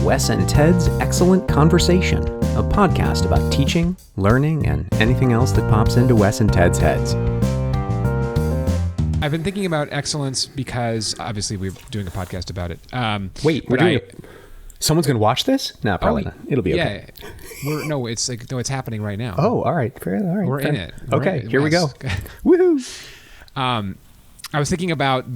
Wes and Ted's Excellent Conversation, a podcast about teaching, learning, and anything else that pops into Wes and Ted's heads. I've been thinking about excellence because obviously we're doing a podcast about it. Wait, we're doing someone's going to watch this? No, probably not. It'll be okay. Yeah, it's happening right now. Oh, all right. We're in it. Here we go. Woohoo! I was thinking about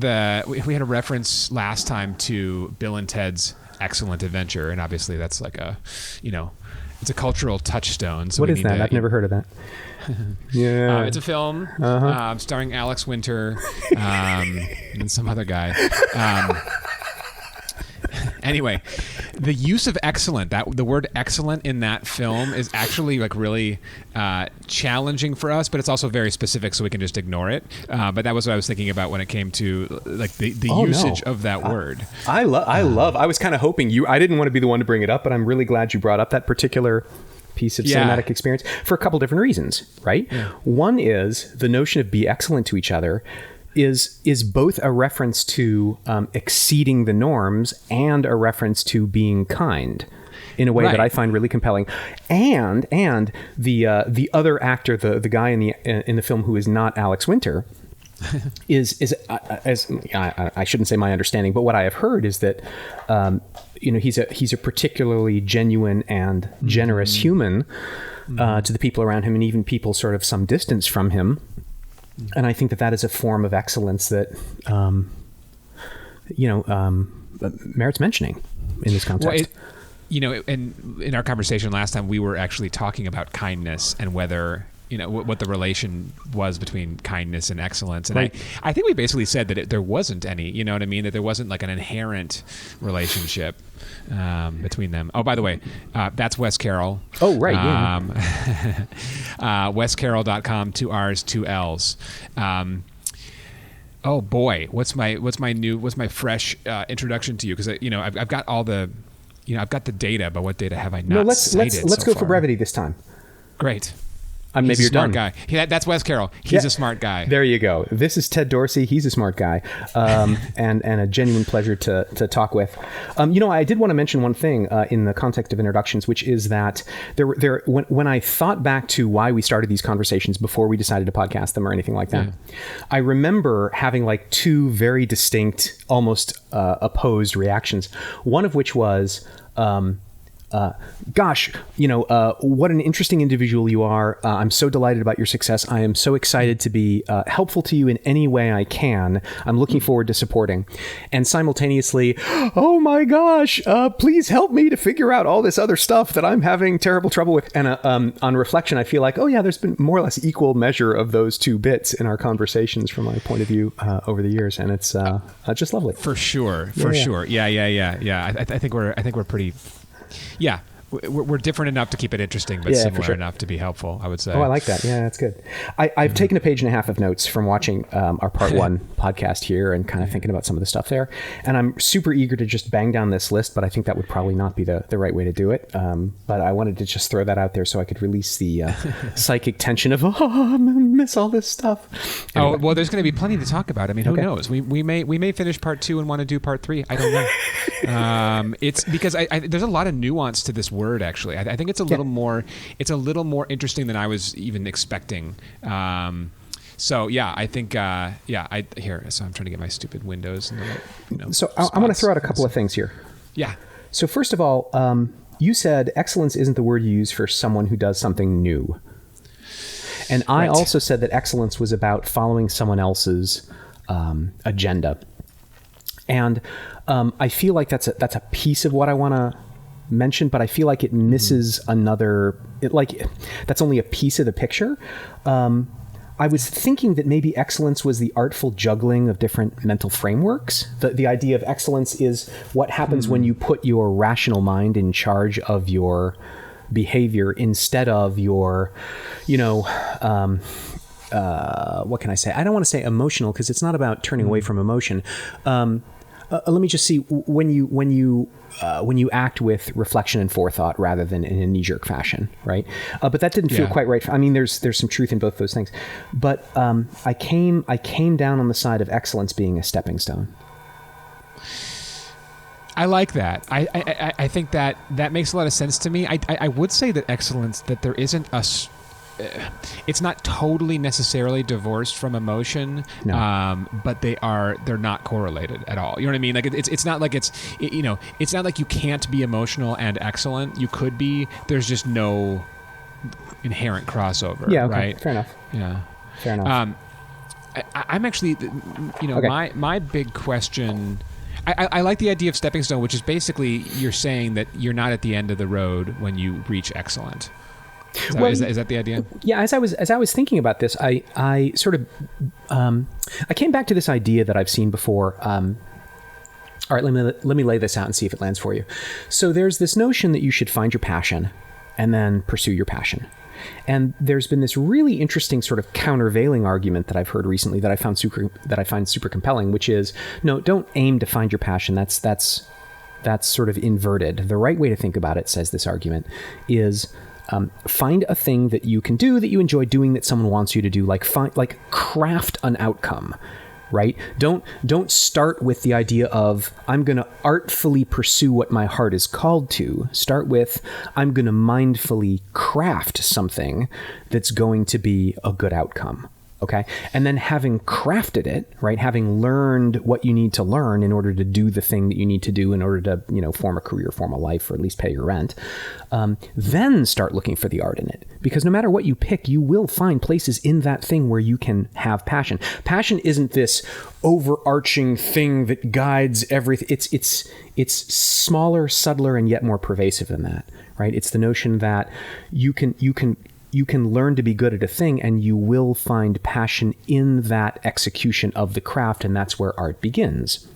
we had a reference last time to Bill and Ted's Excellent Adventure, and obviously that's like it's a cultural touchstone. So what is that? I've never heard of that. Yeah, it's a film starring Alex Winter and some other guy. Anyway, the use of excellent, the word excellent in that film is actually like really challenging for us, but it's also very specific, so we can just ignore it. But that was what I was thinking about when it came to like the usage of that word. I was kind of hoping I didn't want to be the one to bring it up, but I'm really glad you brought up that particular piece of cinematic experience for a couple different reasons, right? Yeah. One is the notion of be excellent to each other is both a reference to exceeding the norms and a reference to being kind in a way that I find really compelling. And the other actor, the guy in the film who is not Alex Winter, is I shouldn't say my understanding, but what I have heard is that he's a particularly genuine and generous human to the people around him, and even people sort of some distance from him. And I think that is a form of excellence that, merits mentioning in this context. Well, in our conversation last time, we were actually talking about kindness and whether, what the relation was between kindness and excellence. And I think we basically said that there wasn't any, you know what I mean? That there wasn't like an inherent relationship between them. Oh, by the way, that's Wes Carroll. Oh, right. WesCarroll.com, 2 R's, 2 L's. Oh boy, what's my fresh introduction to you? Because I've got all the, I've got the data, but what data have I not? No, let's go for brevity this time. Great. Maybe you're done. Guy. That's Wes Carroll. He's a smart guy. There you go. This is Ted Dorsey. He's a smart guy, and a genuine pleasure to talk with. I did want to mention one thing in the context of introductions, which is that when I thought back to why we started these conversations before we decided to podcast them or anything like that, I remember having like two very distinct, almost opposed reactions. One of which was, what an interesting individual you are. I'm so delighted about your success. I am so excited to be helpful to you in any way I can. I'm looking forward to supporting. And simultaneously, oh my gosh, please help me to figure out all this other stuff that I'm having terrible trouble with. And on reflection, I feel like, there's been more or less equal measure of those two bits in our conversations from my point of view over the years. And it's just lovely. For sure. Yeah. I think we're pretty... Yeah, we're different enough to keep it interesting, but similar enough to be helpful, I would say. Oh, I like that. Yeah, that's good. I've taken a page and a half of notes from watching our part one podcast here and kind of thinking about some of the stuff there. And I'm super eager to just bang down this list, but I think that would probably not be the right way to do it. But I wanted to just throw that out there so I could release the psychic tension of, I'm going to miss all this stuff. Anyway. Oh, well, there's going to be plenty to talk about. I mean, who knows? We may finish part 2 and want to do part 3. I don't know. It's because there's a lot of nuance to this word, actually. I think it's a little more interesting than I was even expecting. So yeah, I think so I'm trying to get my stupid windows. So I want to throw out a couple of things here. Yeah. So first of all, you said excellence isn't the word you use for someone who does something new. And I also said that excellence was about following someone else's agenda. And I feel like that's a piece of what I want to mention, but I feel like it misses that's only a piece of the picture. I was thinking that maybe excellence was the artful juggling of different mental frameworks. The idea of excellence is what happens when you put your rational mind in charge of your behavior instead of your, what can I say? I don't want to say emotional because it's not about turning away from emotion. Let me just see when you act with reflection and forethought rather than in a knee-jerk fashion, right? But that didn't feel quite right. I mean, there's some truth in both those things. But I came down on the side of excellence being a stepping stone. I like that. I think that makes a lot of sense to me. I would say that excellence, that there isn't it's not totally necessarily divorced from emotion, No. but they're not correlated at all. You know what I mean? Like it's not like it's not like you can't be emotional and excellent. You could be. There's just no inherent crossover. Yeah. Okay. Right. Fair enough. Yeah. Fair enough. I'm actually, Okay. my big question. I like the idea of stepping stone, which is basically you're saying that you're not at the end of the road when you reach excellent. Is that the idea? Yeah, as I was thinking about this, I sort of I came back to this idea that I've seen before. All right, let me lay this out and see if it lands for you. So there's this notion that you should find your passion and then pursue your passion. And there's been this really interesting sort of countervailing argument that I've heard recently that I find super compelling, which is, no, don't aim to find your passion. That's sort of inverted. The right way to think about it, says this argument, is find a thing that you can do, that you enjoy doing, that someone wants you to do, like craft an outcome, right? Don't start with the idea of, I'm going to artfully pursue what my heart is called to. Start with, I'm going to mindfully craft something that's going to be a good outcome. Okay. And then having crafted it, right, having learned what you need to learn in order to do the thing that you need to do in order to, form a career, form a life, or at least pay your rent, then start looking for the art in it. Because no matter what you pick, you will find places in that thing where you can have passion. Passion isn't this overarching thing that guides everything. It's smaller, subtler, and yet more pervasive than that, right? It's the notion that you can learn to be good at a thing, and you will find passion in that execution of the craft, and that's where art begins,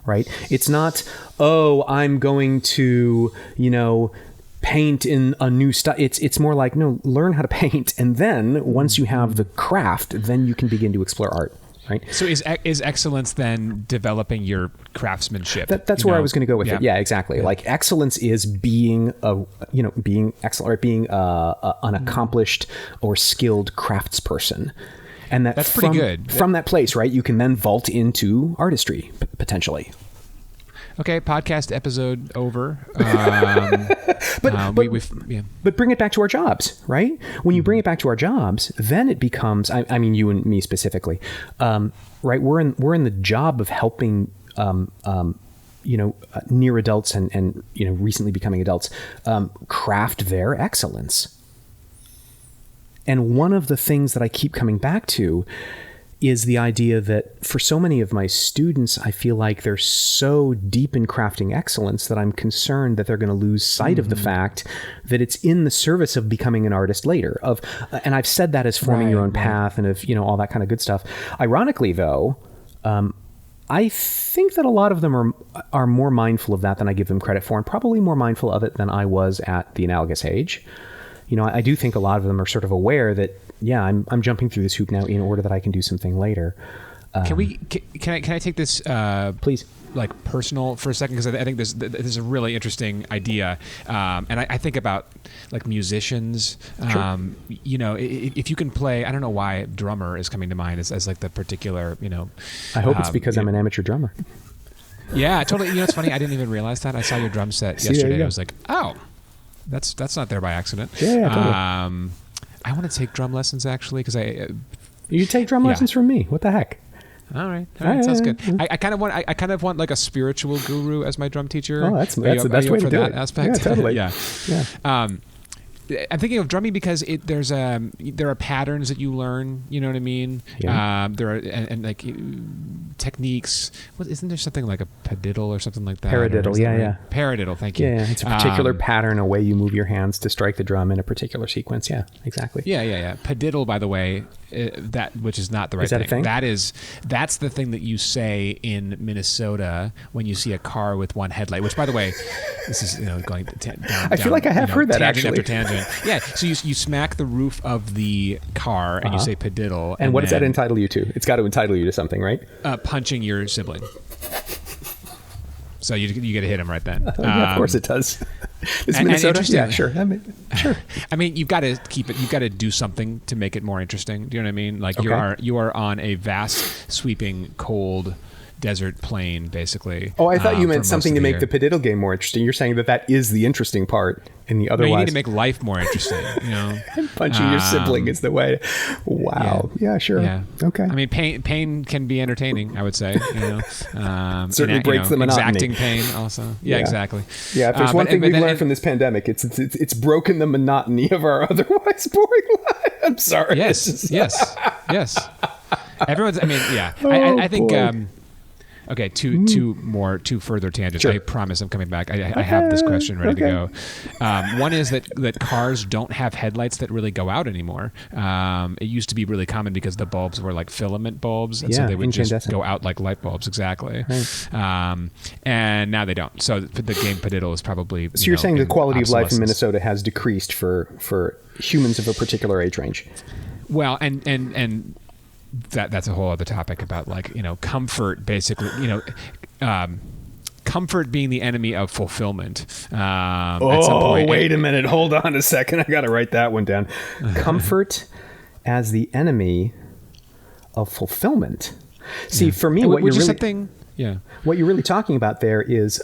right? It's not, I'm going to, paint in a new style. It's more like, no, learn how to paint, and then once you have the craft, then you can begin to explore art. Right? So is excellence then developing your craftsmanship? That's where I was going to go with it. Yeah, exactly. Yeah. Like excellence is being being excellent, or being an accomplished or skilled craftsperson, and that's pretty good. From that place, right? You can then vault into artistry potentially. Okay, podcast episode over. But bring it back to our jobs, right? When you bring it back to our jobs, then it becomes, I mean, you and me specifically, right? We're in the job of helping, near adults and recently becoming adults, craft their excellence. And one of the things that I keep coming back to is the idea that for so many of my students, I feel like they're so deep in crafting excellence that I'm concerned that they're going to lose sight of the fact that it's in the service of becoming an artist later. And I've said that as forming your own path and of all that kind of good stuff. Ironically, though, I think that a lot of them are more mindful of that than I give them credit for, and probably more mindful of it than I was at the analogous age. I do think a lot of them are sort of aware that, yeah, I'm jumping through this hoop now in order that I can do something later. Can I take this, please, like personal for a second? Because I think this is a really interesting idea, and I think about like musicians. Sure. If you can play, I don't know why drummer is coming to mind as like the particular. I hope it's because I'm an amateur drummer. Yeah, totally. It's funny. I didn't even realize that. I saw your drum set yesterday. I was like, oh. That's not there by accident. Yeah, totally. I want to take drum lessons actually because you take drum lessons from me. What the heck? All right, sounds good. I kind of want like a spiritual guru as my drum teacher. Oh, that's the best way to do it. Aspect. Yeah, totally. yeah. I'm thinking of drumming because there are patterns that you learn. You know what I mean? Yeah. There are and like techniques. Isn't there something like a padiddle or something like that? Paradiddle, yeah. Paradiddle, thank you. Yeah, it's a particular pattern, a way you move your hands to strike the drum in a particular sequence. Yeah, exactly. Yeah. Padiddle, by the way, which is not the right thing. Is that a thing? That's the thing that you say in Minnesota when you see a car with one headlight. Which, by the way, this is going down. I feel like I have heard that tangent actually. After tangent. Yeah. So you smack the roof of the car and you say padiddle. And what does that entitle you to? It's got to entitle you to something, right? Punching your sibling. So you get to hit him right then. Yeah, of course it does. It's Minnesota. Yeah, sure. Sure. I mean, you've got to keep it. You've got to do something to make it more interesting. Do you know what I mean? Like you are on a vast, sweeping, cold desert plain, basically. Oh, I thought you meant something to make the padiddle game more interesting. You're saying that is the interesting part in the otherwise. No, you need to make life more interesting. Punching your sibling is the way. Wow. Yeah, sure. Yeah. Okay. I mean, pain can be entertaining, I would say. Certainly breaks the monotony. Exacting pain also. Yeah, exactly. Yeah, if there's one thing we've learned from this pandemic, it's broken the monotony of our otherwise boring life. I'm sorry. Yes. Everyone's. I mean, yeah. I think. Okay, two further tangents. Sure. I promise I'm coming back. I have this question ready to go. One is that cars don't have headlights that really go out anymore. It used to be really common because the bulbs were like filament bulbs, and so they would just go out like light bulbs. Exactly. Right. And now they don't. So the game Padiddle is probably. So you're saying the quality of life in Minnesota has decreased for humans of a particular age range. Well, and that's a whole other topic about comfort, basically, comfort being the enemy of fulfillment. At some point. Wait a minute. Hold on a second. I got to write that one down. Comfort as the enemy of fulfillment. See, for me, what you're really talking about there is,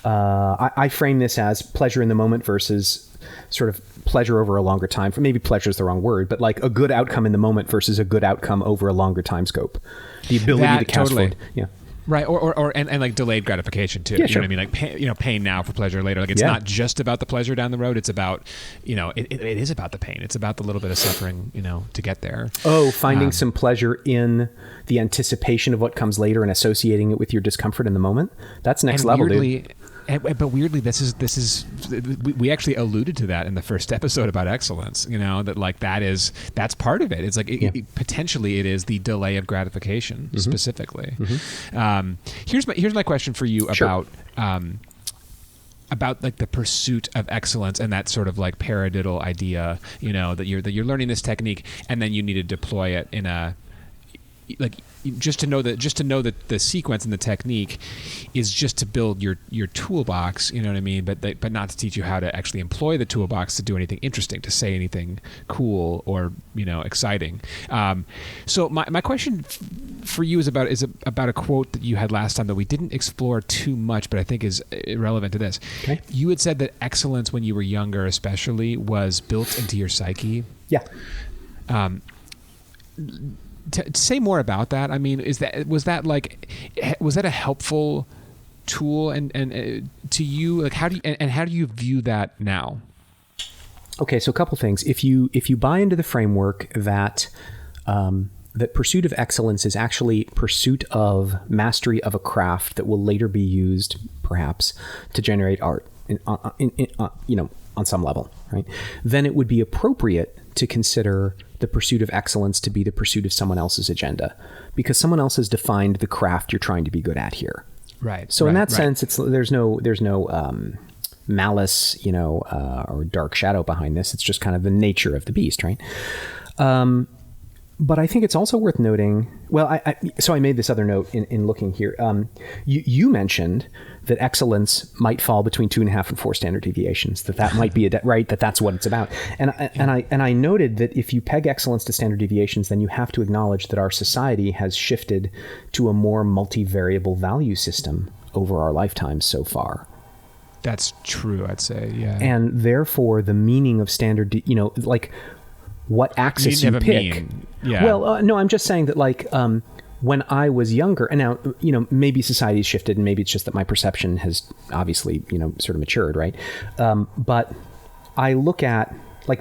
I frame this as pleasure in the moment versus sort of pleasure over a longer time. Maybe pleasure is the wrong word, but like a good outcome in the moment versus a good outcome over a longer time scope. The ability to cast forward. Yeah. Right. Or like delayed gratification too. Yeah, you know what I mean? Like pain now for pleasure later. Like it's not just about the pleasure down the road. It's about, it is about the pain. It's about the little bit of suffering, to get there. Oh, finding some pleasure in the anticipation of what comes later and associating it with your discomfort in the moment. That's next level, dude. But weirdly, this is we actually alluded to that in the first episode about excellence. That like that's part of it. It's like potentially it is the delay of gratification specifically. Mm-hmm. Here's my question for you about like the pursuit of excellence and that sort of like paradiddle idea. That you're learning this technique and then you need to deploy it in a just to know that the sequence and the technique is just to build your toolbox, you know what I mean? But not to teach you how to actually employ the toolbox to do anything interesting, to say anything cool or exciting. So my question for you is about a quote that you had last time that we didn't explore too much, but I think is relevant to this. Okay. You had said that excellence when you were younger, especially, was built into your psyche. Yeah. Say more about that. I mean, was that a helpful tool and to you? Like, how do you view that now? Okay, so a couple things. If you buy into the framework that that pursuit of excellence is actually pursuit of mastery of a craft that will later be used, perhaps, to generate art, on some level, right? Then it would be appropriate to consider the pursuit of excellence to be the pursuit of someone else's agenda, because someone else has defined the craft you're trying to be good at here. Right. So in that sense, there's no malice, or dark shadow behind this. It's just kind of the nature of the beast, right? But I think it's also worth noting. Well, I made this other note in looking here. You mentioned that excellence might fall between 2.5 and 4 standard deviations. That might be right. That's what it's about. And I noted that if you peg excellence to standard deviations, then you have to acknowledge that our society has shifted to a more multivariable value system over our lifetimes so far. That's true, I'd say. Yeah. And therefore, the meaning of standard, like what axis you pick. Yeah. Well, no, I'm just saying that when I was younger, and now, maybe society's shifted and maybe it's just that my perception has obviously, sort of matured, right? But I look at,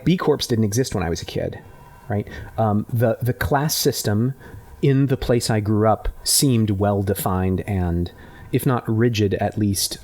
B Corps didn't exist when I was a kid, right? The class system in the place I grew up seemed well defined and, if not rigid, at least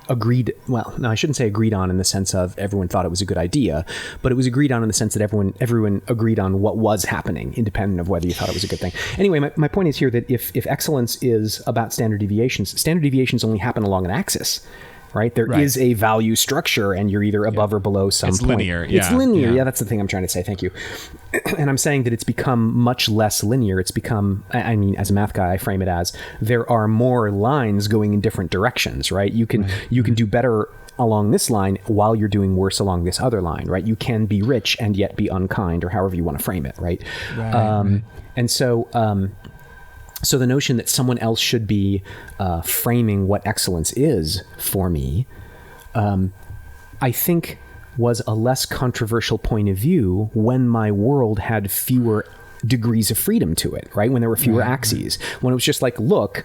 agreed. Well, no, I shouldn't say agreed on in the sense of everyone thought it was a good idea, but it was agreed on in the sense that everyone agreed on what was happening, independent of whether you thought it was a good thing. Anyway, my point is here that if excellence is about standard deviations only happen along an axis, right? There is a value structure, and you're either above or below some point. Linear. It's linear. Yeah, that's the thing I'm trying to say. Thank you. And I'm saying that it's become much less linear. It's become, as a math guy, I frame it as there are more lines going in different directions, right? You can do better along this line while you're doing worse along this other line, right? You can be rich and yet be unkind, or however you want to frame it, right? And so So the notion that someone else should be framing what excellence is for me, I think was a less controversial point of view when my world had fewer degrees of freedom to it, right? When there were fewer axes, when it was just like, look,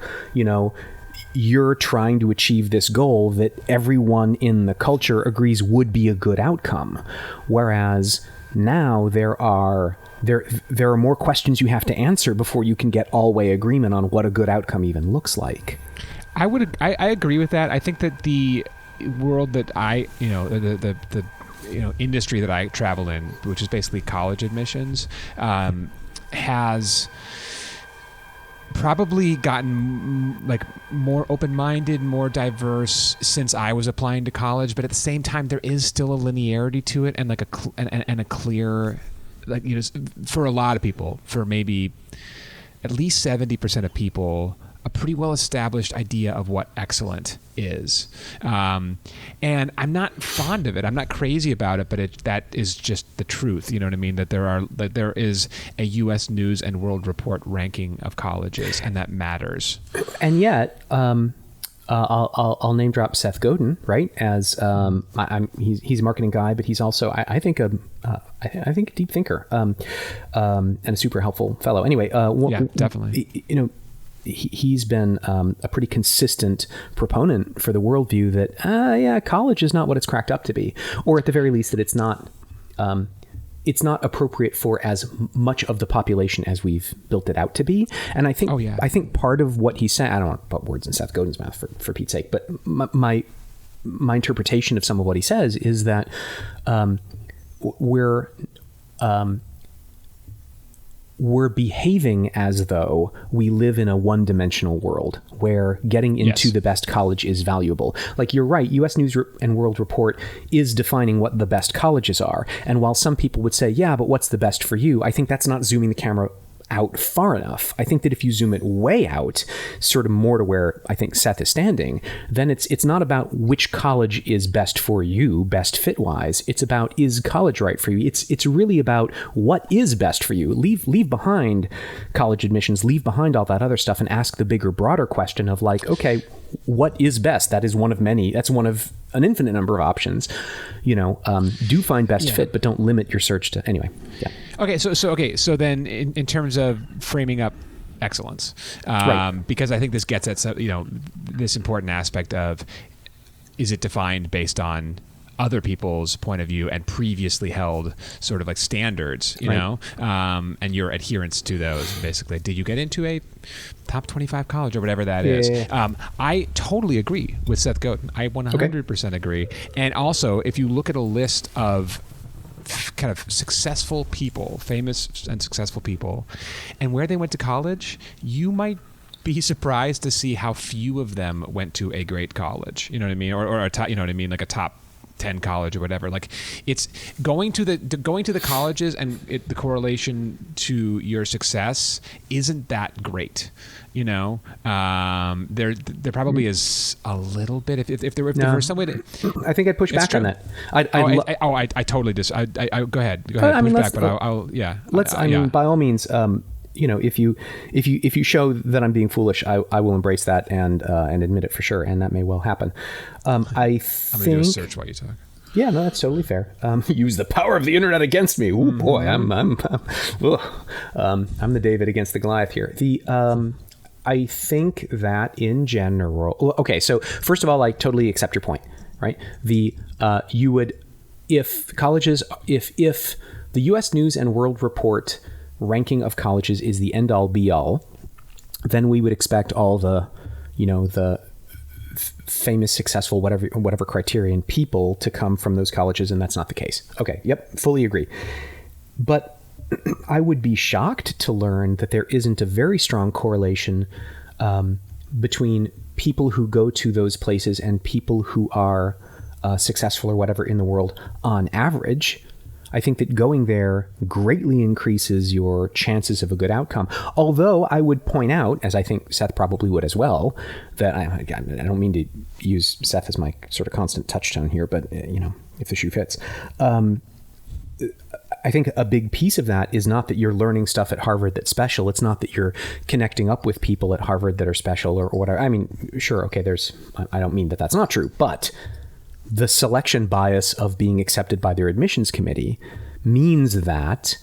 you're trying to achieve this goal that everyone in the culture agrees would be a good outcome. Whereas now there are more questions you have to answer before you can get all-way agreement on what a good outcome even looks like. I agree with that. I think that the world that the industry that I travel in, which is basically college admissions, has probably gotten like more open-minded, more diverse since I was applying to college. But at the same time, there is still a linearity to it, and like a clear, like, for a lot of people, for maybe at least 70% of people, a pretty well-established idea of what excellent is. And I'm not fond of it. I'm not crazy about it, but that is just the truth. You know what I mean? That there is a U.S. News and World Report ranking of colleges, and that matters. And yet, I'll name drop Seth Godin, right? As he's a marketing guy, but he's also I think a deep thinker, and a super helpful fellow. Anyway, definitely. He's been a pretty consistent proponent for the worldview that college is not what it's cracked up to be, or at the very least that it's not appropriate for as much of the population as we've built it out to be. And I think part of what he said, I don't want to put words in Seth Godin's mouth for Pete's sake, but my interpretation of some of what he says is that we're behaving as though we live in a one-dimensional world where getting into the best college is valuable. Like, you're right, U.S. News and World Report is defining what the best colleges are. And while some people would say, yeah, but what's the best for you? I think that's not zooming the camera out far enough. I think that if you zoom it way out, sort of more to where I think Seth is standing, then it's not about which college is best for you, best fit wise. It's about, is college right for you? It's really about what is best for you. Leave behind college admissions, leave behind all that other stuff, and ask the bigger, broader question of like, okay, what is best? That is one of many. That's one of an infinite number of options. Do find best fit, but don't limit your search to anyway. Yeah. Okay. So then in terms of framing up excellence, right. Because I think this gets at this important aspect of, is it defined based on other people's point of view and previously held sort of like standards, and your adherence to those. Basically, did you get into a top 25 college or whatever that is? I totally agree with Seth Godin. I 100% agree. And also, if you look at a list of kind of successful people, famous and successful people, and where they went to college, you might be surprised to see how few of them went to a great college. You know what I mean? Or a top, like a top 10 college or whatever. Like, it's going to the colleges, and the correlation to your success isn't that great. There probably is a little bit. If there were some way to, I think I'd push back on that. I totally just. I go ahead. By all means. If you show that I'm being foolish, I will embrace that and admit it for sure, and that may well happen. I'm gonna do a search while you talk. Yeah, no, that's totally fair. Use the power of the internet against me. Oh boy, I'm the David against the Goliath here. I think that in general, okay. So first of all, I totally accept your point, right? If the U.S. News and World Report ranking of colleges is the end all be all, then we would expect all the famous, successful, whatever criterion people to come from those colleges, and that's not the case. Okay, yep, fully agree. But I would be shocked to learn that there isn't a very strong correlation between people who go to those places and people who are successful or whatever in the world on average. I think that going there greatly increases your chances of a good outcome. Although I would point out, as I think Seth probably would as well, that I don't mean to use Seth as my sort of constant touchstone here, but if the shoe fits, I think a big piece of that is not that you're learning stuff at Harvard that's special. It's not that you're connecting up with people at Harvard that are special or whatever. I mean, sure, okay, I don't mean that that's not true, but the selection bias of being accepted by their admissions committee means that,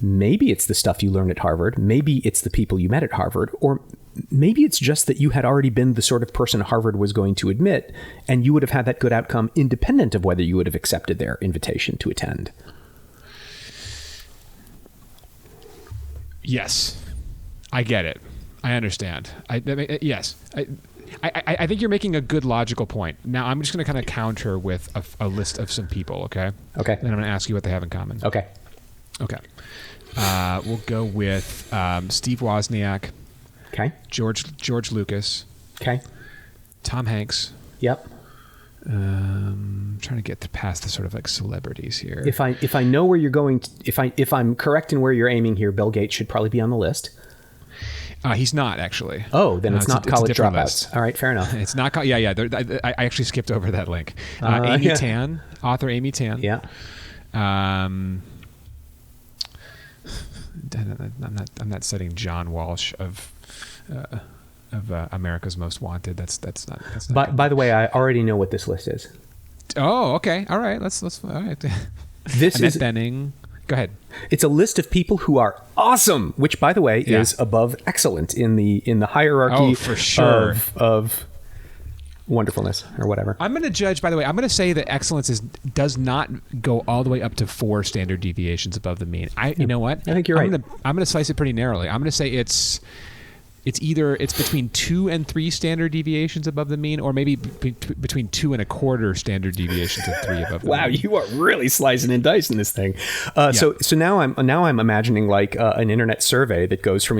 maybe it's the stuff you learned at Harvard, maybe it's the people you met at Harvard, or maybe it's just that you had already been the sort of person Harvard was going to admit, and you would have had that good outcome independent of whether you would have accepted their invitation to attend. Yes, I get it. I understand. Yes. I think you're making a good logical point. Now, I'm just going to kind of counter with a list of some people, okay? Okay. And I'm going to ask you what they have in common. Okay. We'll go with Steve Wozniak. Okay. George Lucas. Okay. Tom Hanks. Yep. Trying to get past the sort of like celebrities here. If I know where you're going, if I'm correct in where you're aiming here, Bill Gates should probably be on the list. He's not actually. Oh, then it's not college dropouts. List. All right, fair enough. It's not. I actually skipped over that link. Amy Tan, author Amy Tan. Yeah. I'm not citing John Walsh of America's Most Wanted. That's not. By the way, I already know what this list is. Oh, okay. All right. Let's. All right. This Annette is Bening. Go ahead. It's a list of people who are awesome, which, by the way, is above excellent in the hierarchy for sure. of wonderfulness or whatever. I'm going to judge. By the way, I'm going to say that excellence does not go all the way up to 4 standard deviations above the mean. You know what? I think you're right. I'm going to slice it pretty narrowly. I'm going to say it's between 2 and 3 standard deviations above the mean, or maybe between 2 and a quarter standard deviations and 3 above the mean. Wow, you are really slicing and dicing this thing. So now I'm imagining like an internet survey that goes from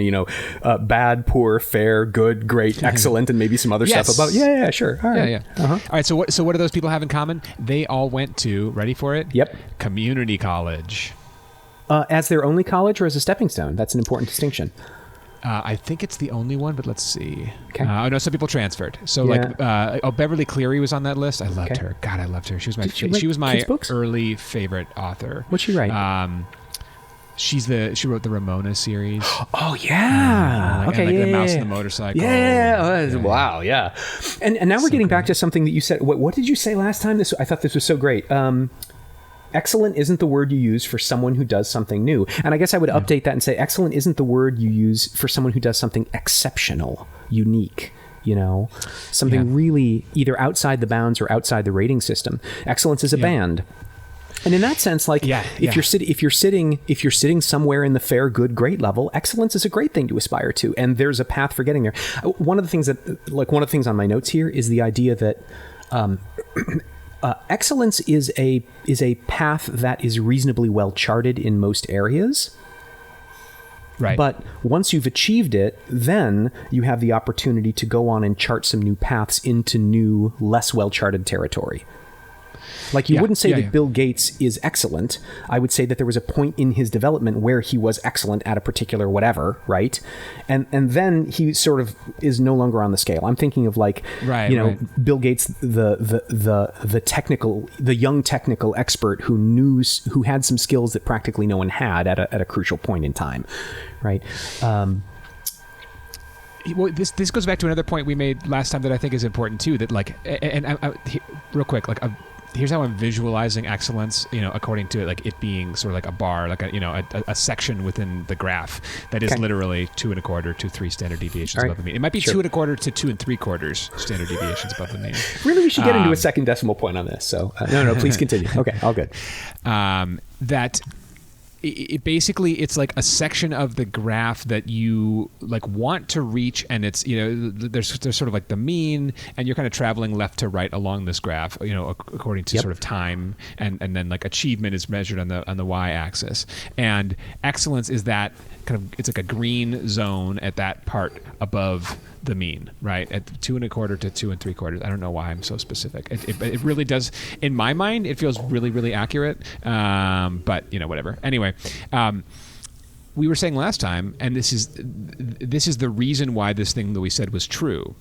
bad, poor, fair, good, great, excellent, and maybe some other stuff about. Yeah, sure. All right. Yeah. Uh-huh. All right. So what do those people have in common? They all went to, ready for it? Yep. Community college. As their only college or as a stepping stone? That's an important distinction. I think it's the only one, but let's see. Okay. No, some people transferred. So Beverly Cleary was on the Ramona series. I loved her. God, I loved her. She was my early favorite author. What'd she write? She wrote the Ramona series. Oh yeah. The Mouse and the Motorcycle. Yeah. Wow. Yeah. And now we're getting back to something that you said. What did you say last time? I thought this was so great. Excellent isn't the word you use for someone who does something new. And I guess I would update that and say excellent isn't the word you use for someone who does something exceptional, unique, something really either outside the bounds or outside the rating system. Excellence is a band. And in that sense, if you're sitting somewhere in the fair, good, great level, excellence is a great thing to aspire to. And there's a path for getting there. One of the things on my notes here is the idea that, excellence is a path that is reasonably well charted in most areas. Right. But once you've achieved it, then you have the opportunity to go on and chart some new paths into new, less well charted territory. Like you wouldn't say that Bill Gates is excellent. I would say that there was a point in his development where he was excellent at a particular whatever, right? And then he sort of is no longer on the scale. I'm thinking of Bill Gates, the young technical expert who had some skills that practically no one had at a crucial point in time, right? Well, this goes back to another point we made last time that I think is important too. That real quick, here's how I'm visualizing excellence, according to it being sort of like a bar, like a section within the graph that is literally 2 1/4 to 3 standard deviations above the mean. It might be 2 1/4 to 2 3/4 standard deviations above the mean. Really, we should get into a second decimal point on this. So no, please continue. Okay, all good. That it basically it's like a section of the graph that you want to reach, and it's there's sort of like the mean, and you're kind of traveling left to right along this graph according to sort of time, and then achievement is measured on the y-axis, and excellence is that kind of, it's like a green zone at that part above the mean, right? At 2 1/4 to 2 3/4. I don't know why I'm so specific. It really does, in my mind, it feels really, really accurate. But whatever. Anyway, we were saying last time, and this is the reason why this thing that we said was true,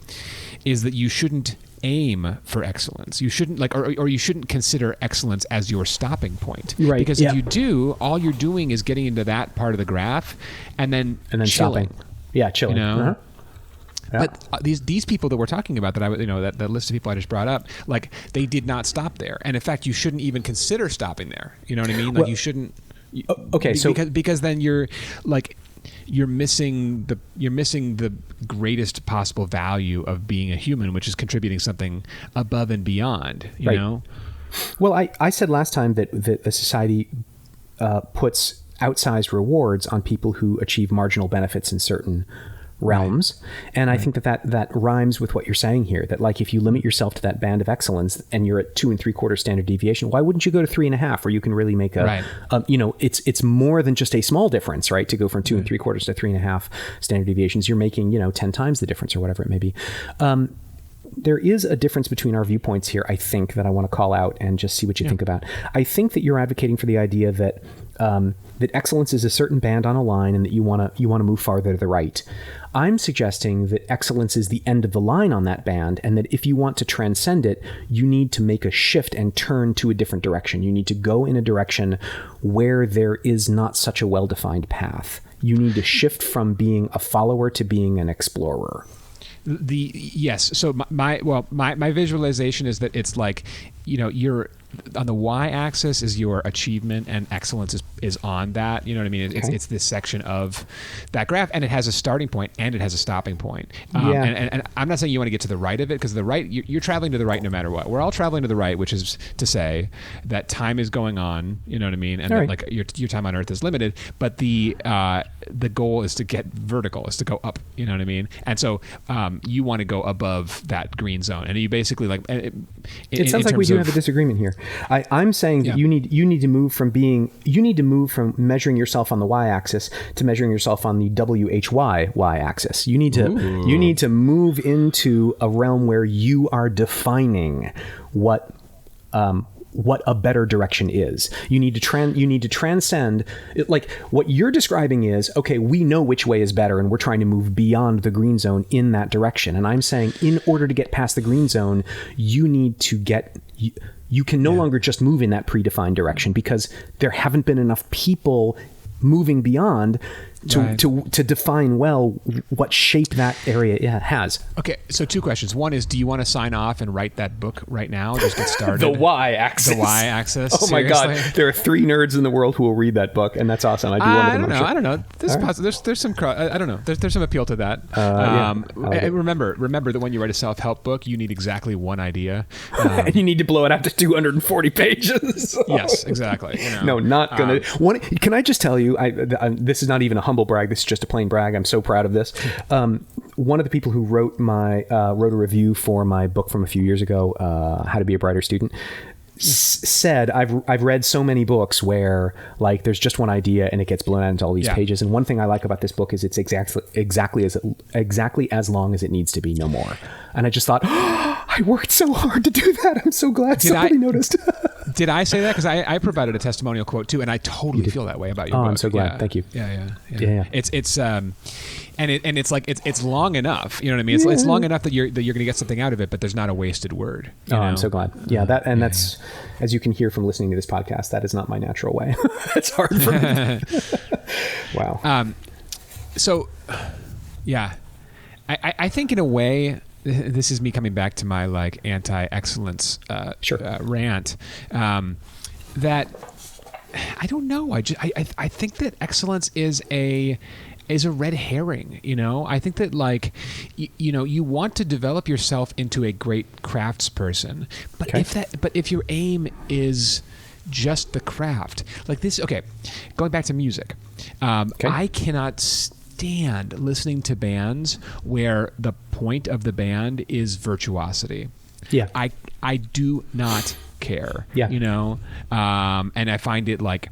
is that you shouldn't aim for excellence. You shouldn't or you shouldn't consider excellence as your stopping point. Right. Because if you do, all you're doing is getting into that part of the graph and then chilling. Stopping. Yeah, chilling. You know? Uh-huh. Yeah. But these people that we're talking about, that list of people I just brought up, like, they did not stop there, and in fact, you shouldn't even consider stopping there. You know what I mean? Like, you shouldn't. Okay, so because then you're missing the greatest possible value of being a human, which is contributing something above and beyond. You know. Well, I said last time that the society puts outsized rewards on people who achieve marginal benefits in certain realms. And I think that rhymes with what you're saying here, that like, if you limit yourself to that band of excellence and you're at 2 3/4 standard deviation, why wouldn't you go to 3.5, where you can really make it's more than just a small difference, right? To go from 2 3/4 to 3.5 standard deviations, you're making, 10 times the difference or whatever it may be. There is a difference between our viewpoints here, I think, that I want to call out and just see what you think about. I think that you're advocating for the idea that that excellence is a certain band on a line, and that you want to move farther to the right. I'm suggesting that excellence is the end of the line on that band, and that if you want to transcend it, you need to make a shift and turn to a different direction. You need to go in a direction where there is not such a well-defined path. You need to shift from being a follower to being an explorer. Yes. So my visualization is that it's like, you're on the y-axis is your achievement, and excellence is on that. You know what I mean? It's this section of that graph, and it has a starting point and it has a stopping point. And I'm not saying you want to get to the right of it, because the right, you're traveling to the right no matter what. We're all traveling to the right, which is to say that time is going on. You know what I mean? And that, like, your time on Earth is limited, but the goal is to get vertical, is to go up. You know what I mean? And so you want to go above that green zone, and you basically like. It sounds like we do have a disagreement here. I'm saying that you need to move from measuring yourself on the y-axis to measuring yourself on the WHY y-axis. You need to move into a realm where you are defining what a better direction is. You need to transcend. Like, what you're describing is, okay, we know which way is better, and we're trying to move beyond the green zone in that direction. And I'm saying, in order to get past the green zone, you need to get. You can no longer just move in that predefined direction, because there haven't been enough people moving beyond to define well what shape that area has. Okay, so 2 questions. One is, do you want to sign off and write that book right now? Just get started. The y-axis. The y-axis. Oh my God, there are 3 nerds in the world who will read that book, and that's awesome. I do one of them. I don't know. There's some. I don't know. There's some appeal to that. Remember that when you write a self-help book, you need exactly one idea, and you need to blow it out to 240 pages. Yes, exactly. No, not gonna. Can I just tell you? This is not even a humble brag. This is just a plain brag. I'm so proud of this. One of the people who wrote a review for my book from a few years ago, How to Be a Brighter Student, said, I've read so many books where, like, there's just one idea and it gets blown out into all these pages. And one thing I like about this book is it's exactly as long as it needs to be, no more. And I just thought, I worked so hard to do that. I'm so glad somebody noticed. Did I say that? Because I provided a testimonial quote too, and I totally feel that way about your book. I'm so glad. Thank you. Yeah. It's it's long enough. You know what I mean? It's long enough that you're going to get something out of it, but there's not a wasted word. I'm so glad. Yeah, that's as you can hear from listening to this podcast, that is not my natural way. It's hard for me. Wow. So, yeah, I think in a way. This is me coming back to my like anti-excellence rant. That I don't know. I think that excellence is a red herring. I think that like you want to develop yourself into a great craftsperson, but if your aim is just the craft, like this. Okay, going back to music, I cannot stand listening to bands where the point of the band is virtuosity. Yeah. I do not care. Yeah. And I find it like,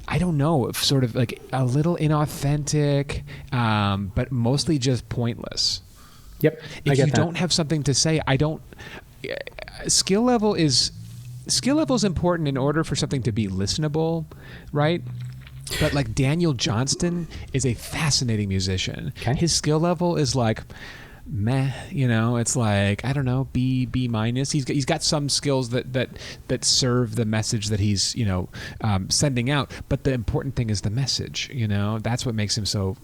I don't know, sort of like a little inauthentic, but mostly just pointless. Yep. If you don't have something to say, skill level is important in order for something to be listenable, right? But like Daniel Johnston is a fascinating musician. Okay. His skill level is like, meh, it's like, I don't know, B minus. He's got some skills that serve the message that he's sending out, but the important thing is the message. That's what makes him so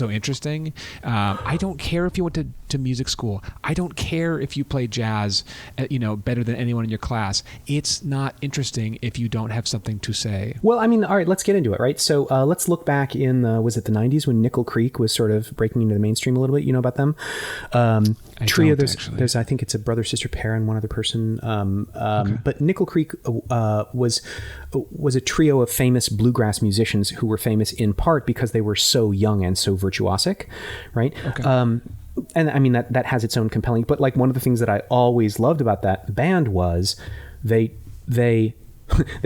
interesting. I don't care if you went to music school. I don't care if you play jazz, better than anyone in your class. It's not interesting if you don't have something to say. Well, I mean, all right, let's get into it, right? So let's look back in, was it the 90s when Nickel Creek was sort of breaking into the mainstream a little bit? You know about them? Trio, there's I think it's a brother-sister pair and one other person. Okay. But Nickel Creek was a trio of famous bluegrass musicians who were famous in part because they were so young and so virtuosic, right? Okay. And I mean, that has its own compelling, but like one of the things that I always loved about that band was they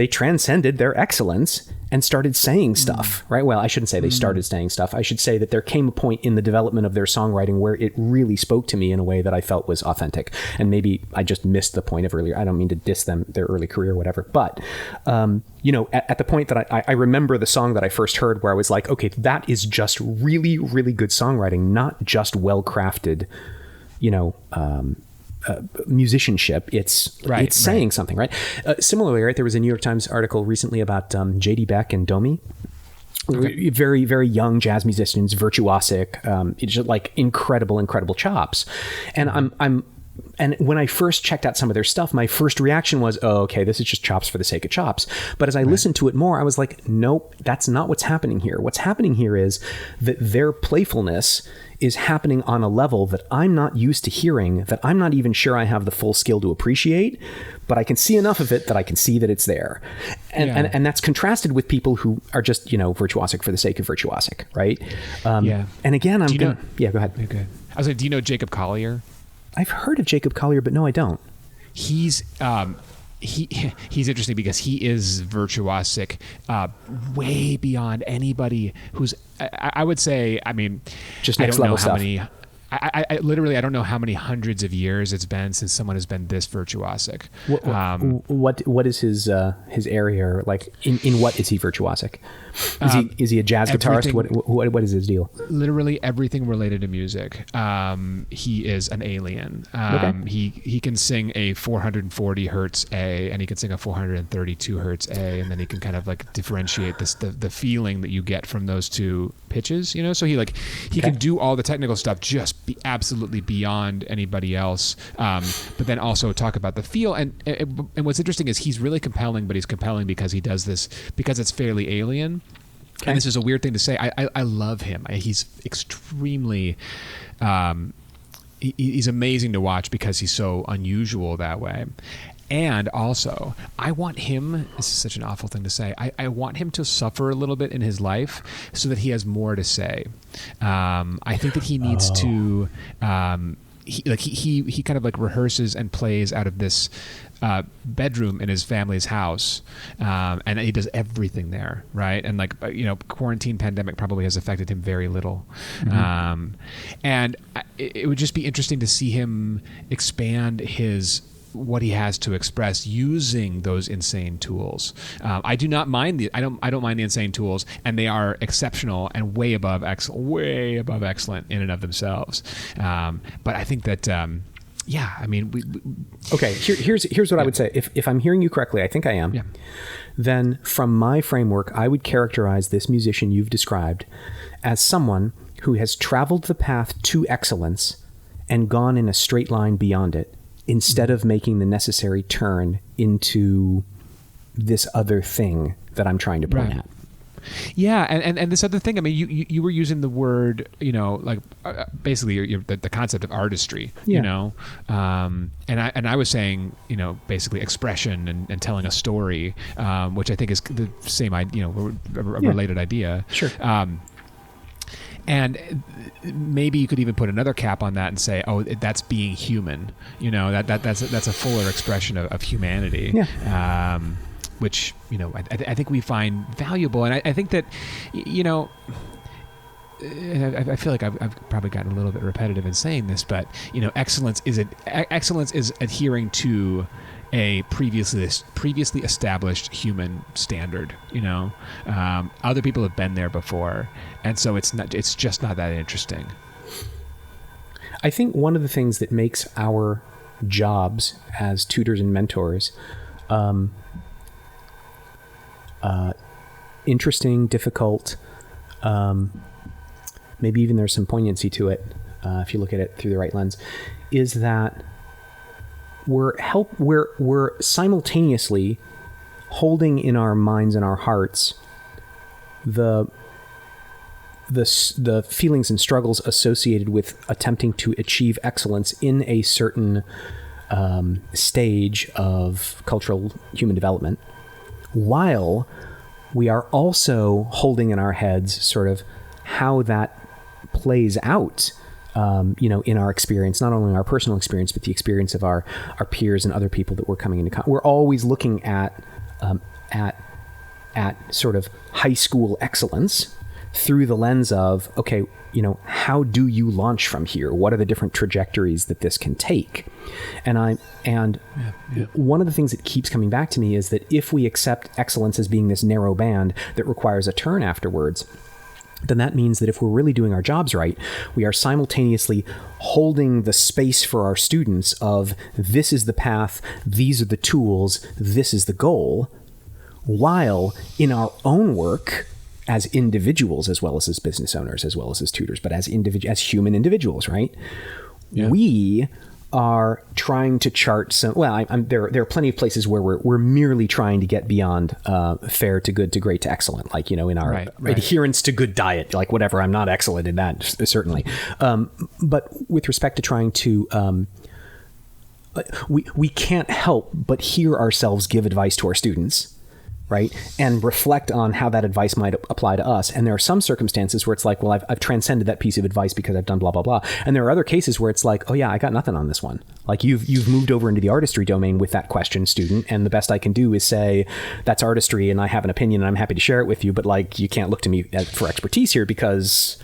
transcended their excellence and started saying stuff, right? Well, I shouldn't say they started saying stuff. I should say that there came a point in the development of their songwriting where it really spoke to me in a way that I felt was authentic. And maybe I just missed the point of earlier. I don't mean to diss them, their early career or whatever. But, at the point that I remember the song that I first heard where I was like, okay, that is just really, really good songwriting, not just well-crafted, musicianship. It's saying something, right? Similarly, right, there was a New York Times article recently about J.D. Beck and Domi. Okay. Very, very young jazz musicians, virtuosic, just like incredible chops. And and when I first checked out some of their stuff, my first reaction was, oh, okay, this is just chops for the sake of chops. But as I listened to it more, I was like, nope, that's not what's happening here. What's happening here is that their playfulness is happening on a level that I'm not used to hearing, that I'm not even sure I have the full skill to appreciate, but I can see enough of it that I can see that it's there. And that's contrasted with people who are just, virtuosic for the sake of virtuosic, right? And again, go ahead. Okay. I was like, do you know Jacob Collier? I've heard of Jacob Collier, but no, I don't. He's interesting because he is virtuosic, way beyond anybody who's. I would say. I mean, just next level stuff. I literally don't know how many hundreds of years it's been since someone has been this virtuosic. What is his area? Or like in what is he virtuosic? Is he a jazz guitarist? What is his deal? Literally everything related to music. He is an alien. He can sing a 440 hertz A, and he can sing a 432 hertz A, and then he can kind of like differentiate the feeling that you get from those two pitches. So he can do all the technical stuff just be absolutely beyond anybody else, but then also talk about the feel. And what's interesting is he's really compelling, but he's compelling because he does this because it's fairly alien. Okay. And this is a weird thing to say. I love him. He's extremely he's amazing to watch because he's so unusual that way. And also, I want him, this is such an awful thing to say, I want him to suffer a little bit in his life so that he has more to say. I think that he needs to, he kind of like rehearses and plays out of this bedroom in his family's house, and he does everything there, right? And like, quarantine pandemic probably has affected him very little. Mm-hmm. And it would just be interesting to see him expand what he has to express using those insane tools. I do not mind I don't mind the insane tools, and they are exceptional and way above excellent in and of themselves. But I think that okay. Here's what I would say. If I'm hearing you correctly, I think I am. Yeah. Then from my framework, I would characterize this musician you've described as someone who has traveled the path to excellence and gone in a straight line beyond it, instead of making the necessary turn into this other thing that I'm trying to point at. Yeah, and this other thing, I mean, you were using the word, basically the concept of artistry, and I was saying, basically expression and telling a story, which I think is the same, related idea. Sure. And maybe you could even put another cap on that and say, oh, that's being human. That's a fuller expression of humanity. Yeah. Which, I think we find valuable. And I think that, I feel like I've probably gotten a little bit repetitive in saying this, but, excellence is adhering to a previously established human standard. Other people have been there before, and so it's just not that interesting. I think one of the things that makes our jobs as tutors and mentors interesting, difficult, maybe even there's some poignancy to it if you look at it through the right lens, is that we're simultaneously holding in our minds and our hearts the feelings and struggles associated with attempting to achieve excellence in a certain stage of cultural human development, while we are also holding in our heads sort of how that plays out, in our experience, not only our personal experience, but the experience of our peers and other people that we're coming into contact. We're always looking at sort of high school excellence through the lens of, okay, how do you launch from here? What are the different trajectories that this can take? And one of the things that keeps coming back to me is that if we accept excellence as being this narrow band that requires a turn afterwards, then that means that if we're really doing our jobs right, we are simultaneously holding the space for our students of this is the path, these are the tools, this is the goal, while in our own work as individuals, as well as business owners, as well as tutors, but as human individuals, right? Yeah. We are trying to chart some. Well, there are plenty of places where we're merely trying to get beyond fair to good to great to excellent, like in our adherence to good diet, like whatever. I'm not excellent in that, certainly, but with respect to trying to. We can't help but hear ourselves give advice to our students, right? And reflect on how that advice might apply to us. And there are some circumstances where it's like, well, I've transcended that piece of advice because I've done blah, blah, blah. And there are other cases where it's like, oh yeah, I got nothing on this one. Like you've moved over into the artistry domain with that question, student. And the best I can do is say, that's artistry and I have an opinion and I'm happy to share it with you. But like, you can't look to me for expertise here because...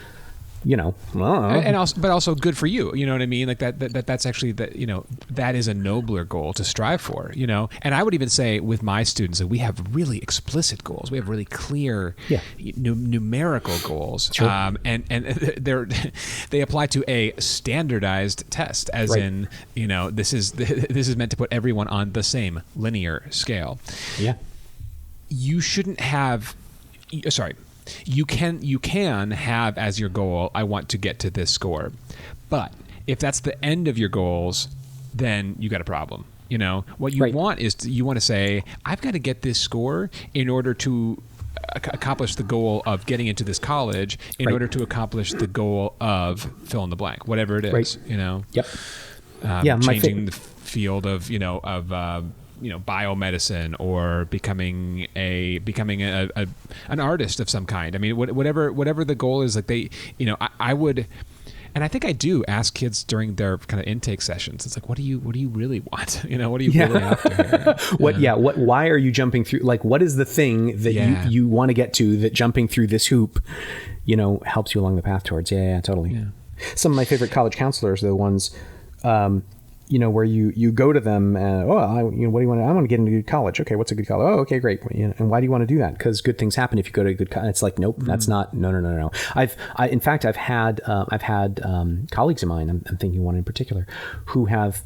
but also good for you. You know what I mean? Like that's actually that is a nobler goal to strive for, And I would even say with my students that we have really explicit goals. We have really clear numerical goals. Sure. And they apply to a standardized test, as in, this is meant to put everyone on the same linear scale. Yeah. You shouldn't have, You can have as your goal, I want to get to this score. But if that's the end of your goals, then you got a problem. What you want is you want to say, I've got to get this score in order to accomplish the goal of getting into this college, in order to accomplish the goal of fill in the blank, whatever it is. Yep. Changing the field of biomedicine, or becoming an artist of some kind. I mean, whatever the goal is, like I would, and I think I do ask kids during their kind of intake sessions. It's like, what do you really want? What are you really after here? Why are you jumping through? Like, what is the thing that you want to get to that jumping through this hoop, helps you along the path towards? Yeah, totally. Yeah. Some of my favorite college counselors are the ones, where you go to them and, what do you want to, I want to get into good college. Okay. What's a good college? Oh, okay, great. And why do you want to do that? Because good things happen if you go to a good college. It's like, nope, that's not, no. In fact, I've had colleagues of mine, I'm thinking one in particular, who have,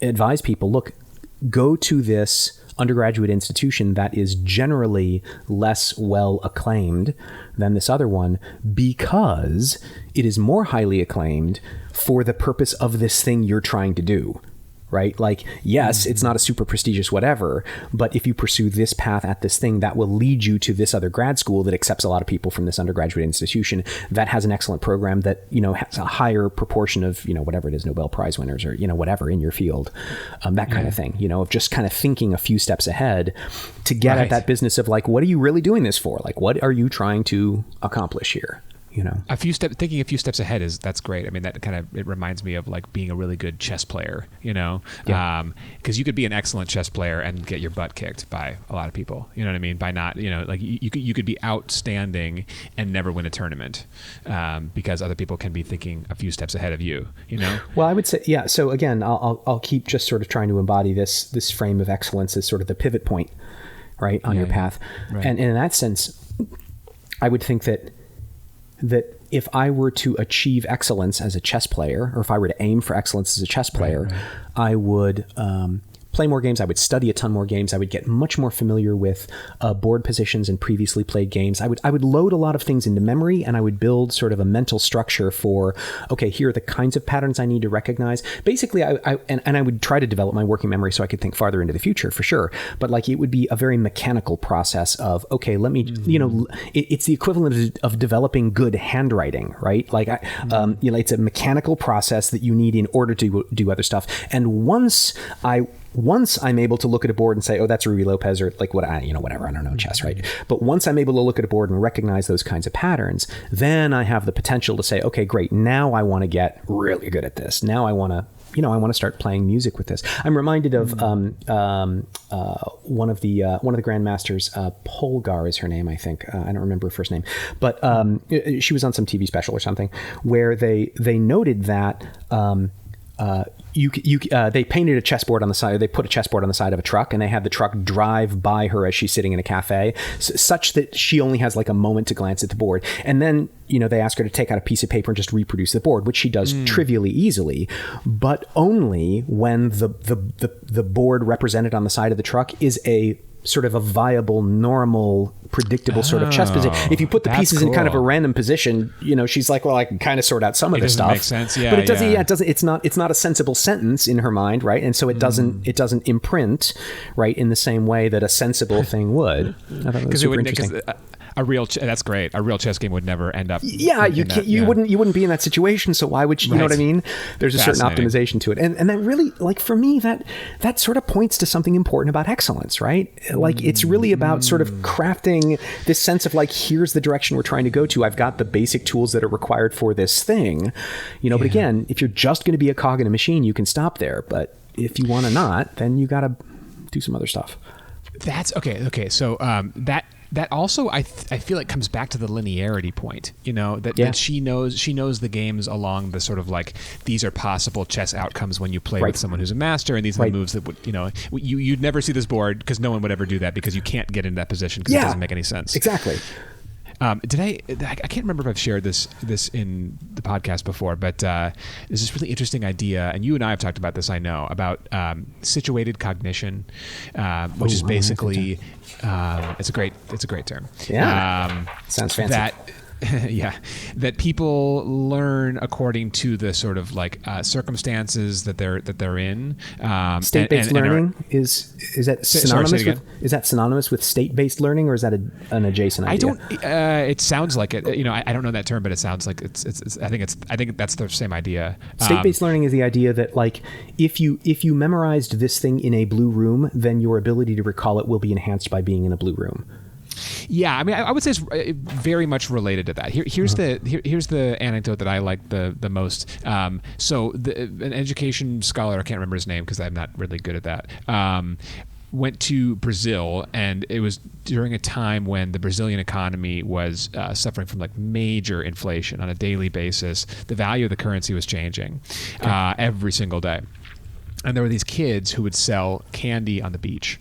advised people, look, go to this undergraduate institution that is generally less well acclaimed than this other one because it is more highly acclaimed for the purpose of this thing you're trying to do, right? Like, yes, it's not a super prestigious whatever, but if you pursue this path at this thing, that will lead you to this other grad school that accepts a lot of people from this undergraduate institution that has an excellent program that, has a higher proportion of, whatever it is, Nobel Prize winners or, whatever in your field, that kind of thing, of just kind of thinking a few steps ahead to get at that business of like, what are you really doing this for? Like, what are you trying to accomplish here? Thinking a few steps ahead that's great. I mean, that kind of, it reminds me of like being a really good chess player, because you could be an excellent chess player and get your butt kicked by a lot of people, you know what I mean? By not, like you could be outstanding and never win a tournament, because other people can be thinking a few steps ahead of you, Well, I would say, yeah. So again, I'll keep just sort of trying to embody this frame of excellence as sort of the pivot point, right, on your path. Right. And in that sense, I would think that if I were to achieve excellence as a chess player, or if I were to aim for excellence as a chess player, I would play more games. I would study a ton more games. I would get much more familiar with board positions and previously played games. I would load a lot of things into memory, and I would build sort of a mental structure for, okay, here are the kinds of patterns I need to recognize. Basically, I would try to develop my working memory so I could think farther into the future, for sure. But like, it would be a very mechanical process of, okay, let me, it's the equivalent of developing good handwriting, right? Like, it's a mechanical process that you need in order to do other stuff. And once I'm able to look at a board and say, oh, that's Ruby Lopez, or like whatever, I don't know chess, right? But once I'm able to look at a board and recognize those kinds of patterns, then I have the potential to say, okay, great, now I want to get really good at this. Now I want to start playing music with this. I'm reminded of one of the grandmasters, Polgar is her name, I think. I don't remember her first name, but she was on some TV special or something where they noted that they painted a chessboard on the side. They put a chessboard on the side of a truck, and they had the truck drive by her as she's sitting in a cafe, such that she only has like a moment to glance at the board. And then, they ask her to take out a piece of paper and just reproduce the board, which she does trivially easily, but only when the board represented on the side of the truck is a sort of a viable, normal, predictable sort of chess position. If you put the pieces in kind of a random position, she's like, well, I can kind of sort out some of this stuff. It doesn't make sense. Yeah, but it doesn't. Yeah, it doesn't. It's not a sensible sentence in her mind, right? And so it doesn't imprint, right, in the same way that a sensible thing would. Because it would. That's great. A real chess game would never end up. Yeah, you wouldn't be in that situation. So why would you? You know what I mean? There's a certain optimization to it, and that really, like, for me, that sort of points to something important about excellence, right? Like, it's really about sort of crafting this sense of like, here's the direction we're trying to go to. I've got the basic tools that are required for this thing, But again, if you're just going to be a cog in a machine, you can stop there. But if you want to not, then you got to do some other stuff. That's okay. Okay, so that also I feel like comes back to the linearity point, that she knows the games along the sort of like, these are possible chess outcomes when you play with someone who's a master, and these are the moves that would, you'd never see this board because no one would ever do that because you can't get in that position because it doesn't make any sense. Exactly. I can't remember if I've shared this in the podcast before, but there's this really interesting idea, and you and I have talked about this, I know, about situated cognition, which is basically it's a great term. Yeah, sounds fancy. That people learn according to the sort of like circumstances that they're in. State-based learning is that synonymous is that synonymous with state-based learning, or is that an adjacent idea? It sounds like it. I don't know that term, but it sounds like it's. I think that's the same idea. State-based learning is the idea that, like, if you memorized this thing in a blue room, then your ability to recall it will be enhanced by being in a blue room. Yeah, I mean, I would say it's very much related to that. Here's the anecdote that I like the most. So an education scholar, I can't remember his name because I'm not really good at that, went to Brazil, and it was during a time when the Brazilian economy was suffering from like major inflation on a daily basis. The value of the currency was changing every single day, and there were these kids who would sell candy on the beach.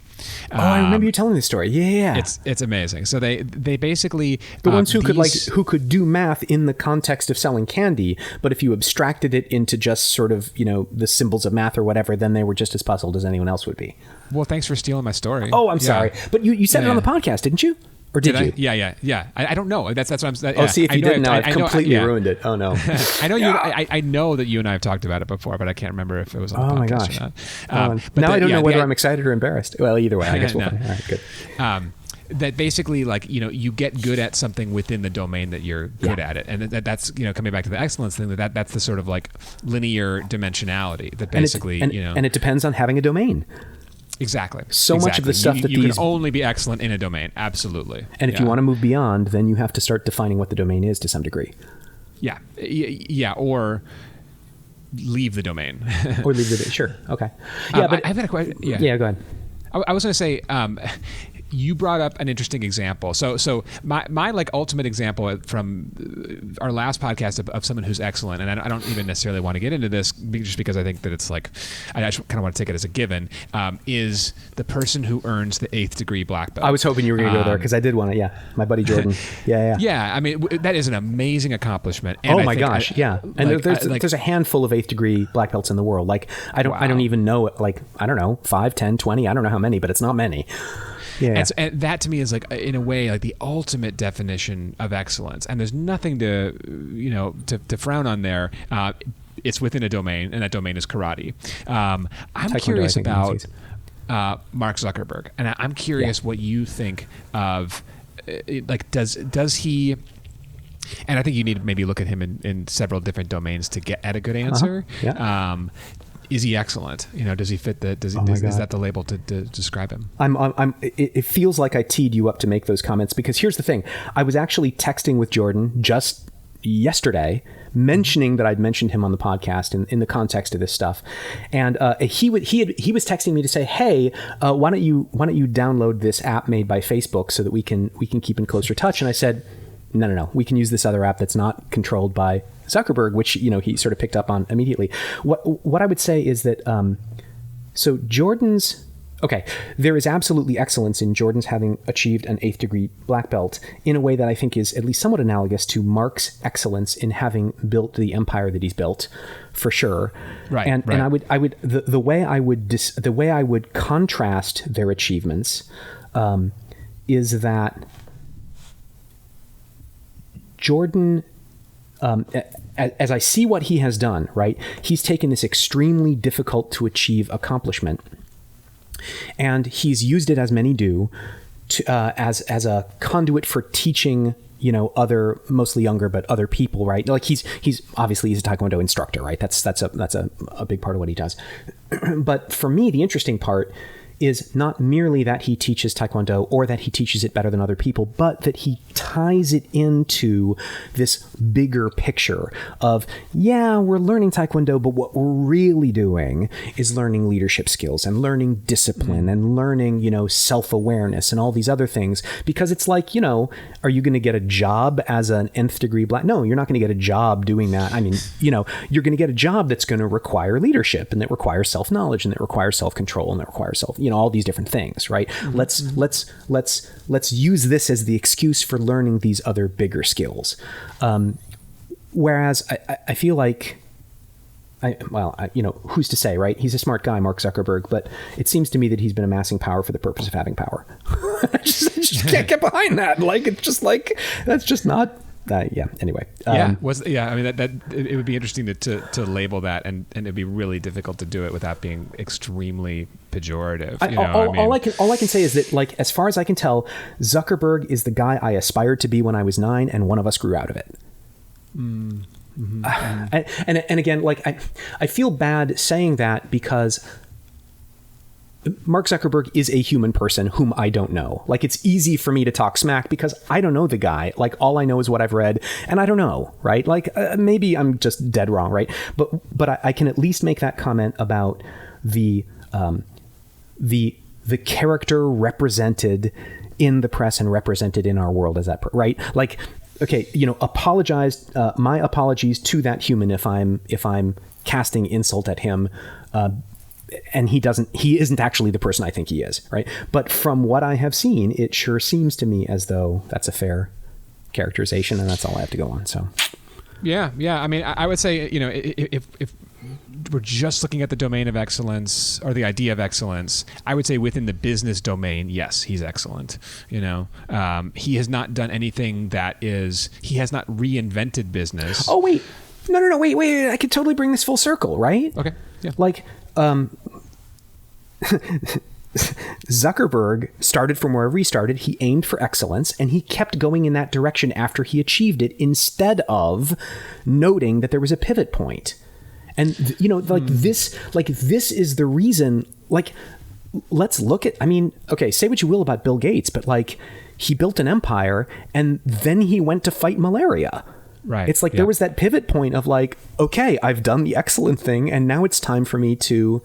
I remember you telling this story. Yeah, it's amazing. So they basically the ones who could do math in the context of selling candy, but if you abstracted it into just sort of the symbols of math or whatever, then they were just as puzzled as anyone else would be. Well, thanks for stealing my story. Oh, I'm sorry, but you said it on the podcast, didn't you? Or did you? Yeah. I don't know. That's what I'm saying. Oh, see, if you didn't know, I've completely ruined it. Oh no. I know you. I know that you and I have talked about it before, but I can't remember if it was on the podcast my gosh. or not. But now I don't know whether I'm excited or embarrassed. Well, either way, I guess we'll find. All right, good. That basically, like, you get good at something within the domain that you're good at it, and that's coming back to the excellence thing. That's the sort of like linear dimensionality that basically and it depends on having a domain. Exactly. So much of the stuff that you can only be excellent in a domain. Absolutely. And if you want to move beyond, then you have to start defining what the domain is to some degree. Yeah. Or leave the domain. Sure. Okay. Yeah, but I've had a question. Yeah. Go ahead. I was going to say, you brought up an interesting example. So my like ultimate example from our last podcast of someone who's excellent, and I don't even necessarily want to get into this just because I think that it's like, I just kind of want to take it as a given, is the person who earns the 8th degree black belt. I was hoping you were going to go there because I did want to. Yeah, my buddy Jordan. Yeah. Yeah, I mean that is an amazing accomplishment. And oh my gosh, yeah. And there's a handful of 8th degree black belts in the world. Like I don't even know. Like I don't know, 5, 10, 20. I don't know how many, but it's not many. Yeah. And that to me is like, in a way, like the ultimate definition of excellence. And there's nothing to frown on there. It's within a domain, and that domain is karate. I'm curious about Mark Zuckerberg, and I'm curious what you think of, like, does he? And I think you need to maybe look at him in several different domains to get at a good answer. Yeah. Is he excellent? Does he fit the? Is that the label to describe him? It feels like I teed you up to make those comments, because here's the thing: I was actually texting with Jordan just yesterday, mentioning that I'd mentioned him on the podcast in the context of this stuff, and he was texting me to say, "Hey, why don't you download this app made by Facebook so that we can keep in closer touch?" And I said, No. We can use this other app that's not controlled by Zuckerberg, which he sort of picked up on immediately. What I would say is that so Jordan's there is absolutely excellence in Jordan's having achieved an 8th degree black belt in a way that I think is at least somewhat analogous to Mark's excellence in having built the empire that he's built, for sure. Right. And I would the way I would contrast their achievements is that Jordan, as I see what he has done, right, he's taken this extremely difficult to achieve accomplishment, and he's used it, as many do, as a conduit for teaching, other, mostly younger, but other people, right? Like he's obviously a Taekwondo instructor, right? That's a big part of what he does. But for me, the interesting part is not merely that he teaches Taekwondo or that he teaches it better than other people, but that he ties it into this bigger picture of, we're learning Taekwondo, but what we're really doing is learning leadership skills and learning discipline and learning, self-awareness and all these other things. Because it's like, are you going to get a job as an nth degree black? No, you're not going to get a job doing that. I mean, you're going to get a job that's going to require leadership, and that requires self-knowledge, and that requires self-control, and that requires all these different things, right? Mm-hmm. Let's use this as the excuse for learning these other bigger skills. Whereas I feel like, who's to say, right? He's a smart guy, Mark Zuckerberg, but it seems to me that he's been amassing power for the purpose of having power. I just can't get behind that. Like, it's just like, that's just not. Anyway. I mean, that it would be interesting to label that, and it'd be really difficult to do it without being extremely pejorative. All I can say is that, like, as far as I can tell, Zuckerberg is the guy I aspired to be when I was 9, and one of us grew out of it. Mm-hmm. And again, like, I feel bad saying that because Mark Zuckerberg is a human person whom I don't know. Like, it's easy for me to talk smack because I don't know the guy. Like, all I know is what I've read, and I don't know, right? Like, maybe I'm just dead wrong, right? But I can at least make that comment about the character represented in the press and represented in our world as that, right? Like, okay, my apologies to that human if I'm casting insult at him. And he isn't actually the person I think he is, right? But from what I have seen, it sure seems to me as though that's a fair characterization, and that's all I have to go on. So, yeah. I mean, I would say, if we're just looking at the domain of excellence or the idea of excellence, I would say within the business domain, yes, he's excellent. He has not done anything he has not reinvented business. Oh wait, no, wait! I could totally bring this full circle, right? Okay, yeah, like. Zuckerberg started from wherever he started. He aimed for excellence, and he kept going in that direction after he achieved it, instead of noting that there was a pivot point. And this is the reason. Like, let's look at. I mean, okay, say what you will about Bill Gates, but like, he built an empire, and then he went to fight malaria. Right. It's like there was that pivot point of like, okay, I've done the excellent thing, and now it's time for me to,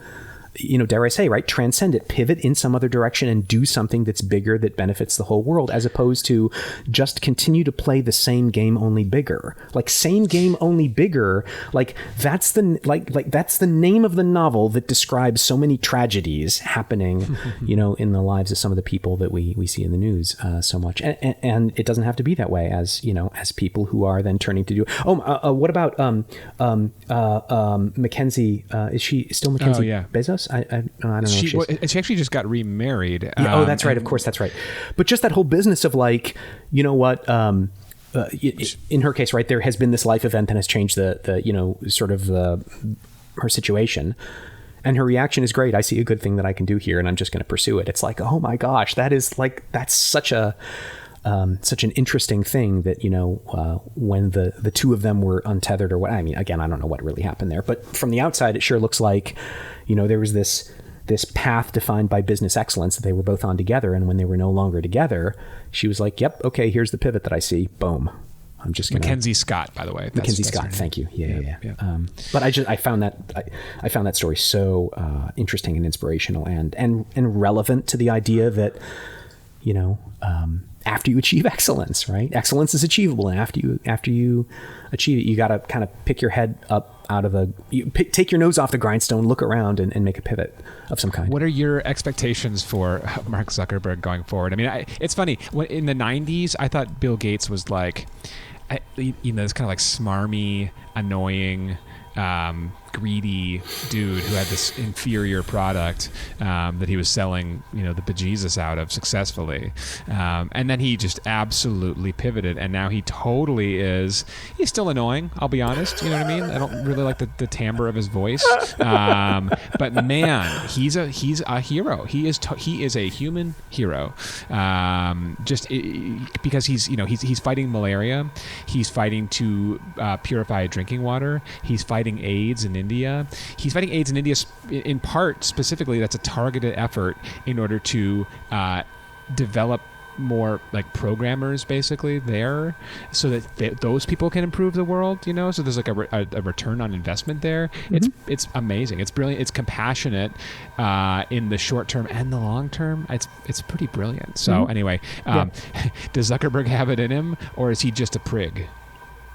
dare I say, right, transcend it, pivot in some other direction and do something that's bigger that benefits the whole world, as opposed to just continue to play the same game, only bigger. Like, same game, only bigger. Like, that's the name of the novel that describes so many tragedies happening, in the lives of some of the people that we see in the news so much. And it doesn't have to be that way, as people who are then turning to do. What about Mackenzie? Is she still Mackenzie Bezos? I don't know. If she actually just got remarried. That's right. Of course, that's right. But just that whole business of like, in her case, right, there has been this life event that has changed her situation. And her reaction is great. I see a good thing that I can do here, and I'm just going to pursue it. It's like, oh my gosh, that's such an interesting thing that, when the two of them were untethered or what, I mean, again, I don't know what really happened there, but from the outside, it sure looks like, there was this path defined by business excellence that they were both on together. And when they were no longer together, she was like, yep, okay, here's the pivot that I see. Boom. I'm just going to... Mackenzie Scott, by the way. Mackenzie Scott. Thank you. Yeah. But I found that story so interesting and inspirational and relevant to the idea that, after you achieve excellence, right? Excellence is achievable. And after you achieve it, you got to kind of pick your head up out of take your nose off the grindstone, look around and make a pivot of some kind. What are your expectations for Mark Zuckerberg going forward? I mean, it's funny. In the 90s, I thought Bill Gates was like, this kind of like smarmy, annoying, greedy dude who had this inferior product that he was selling, the bejesus out of successfully. And then he just absolutely pivoted. And now he totally he's still annoying, I'll be honest. You know what I mean? I don't really like the timbre of his voice. But man, he's a hero. He is a human hero. Because he's fighting malaria. He's fighting to purify drinking water. He's fighting AIDS in India. He's fighting AIDS in India in part, specifically, that's a targeted effort in order to develop more like programmers basically there so that those people can improve the world, so there's like a return on investment there. Mm-hmm. It's amazing. It's brilliant. It's compassionate in the short term and the long term. It's pretty brilliant. So anyway, does Zuckerberg have it in him, or is he just a prig?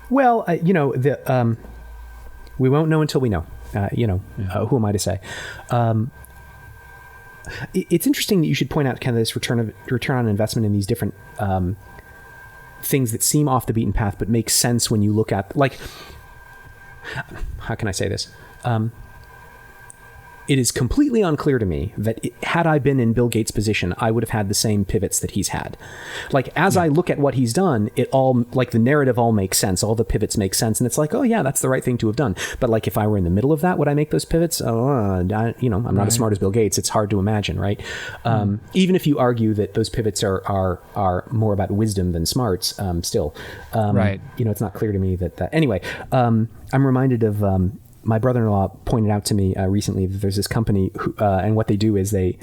Well, we won't know until we know. Who am I to say? It's interesting that you should point out kind of this return on investment in these different things that seem off the beaten path, but make sense when you look at, like, how can I say this? It is completely unclear to me that had I been in Bill Gates' position, I would have had the same pivots that he's had. Like, as I look at what he's done, it all, like, the narrative all makes sense. All the pivots make sense. And it's like, oh yeah, that's the right thing to have done. But like, if I were in the middle of that, would I make those pivots? I'm not as smart as Bill Gates. It's hard to imagine, right? Even if you argue that those pivots are more about wisdom than smarts, still, right. It's not clear to me that anyway, I'm reminded of, my brother-in-law pointed out to me recently that there's this company who, and what they do is they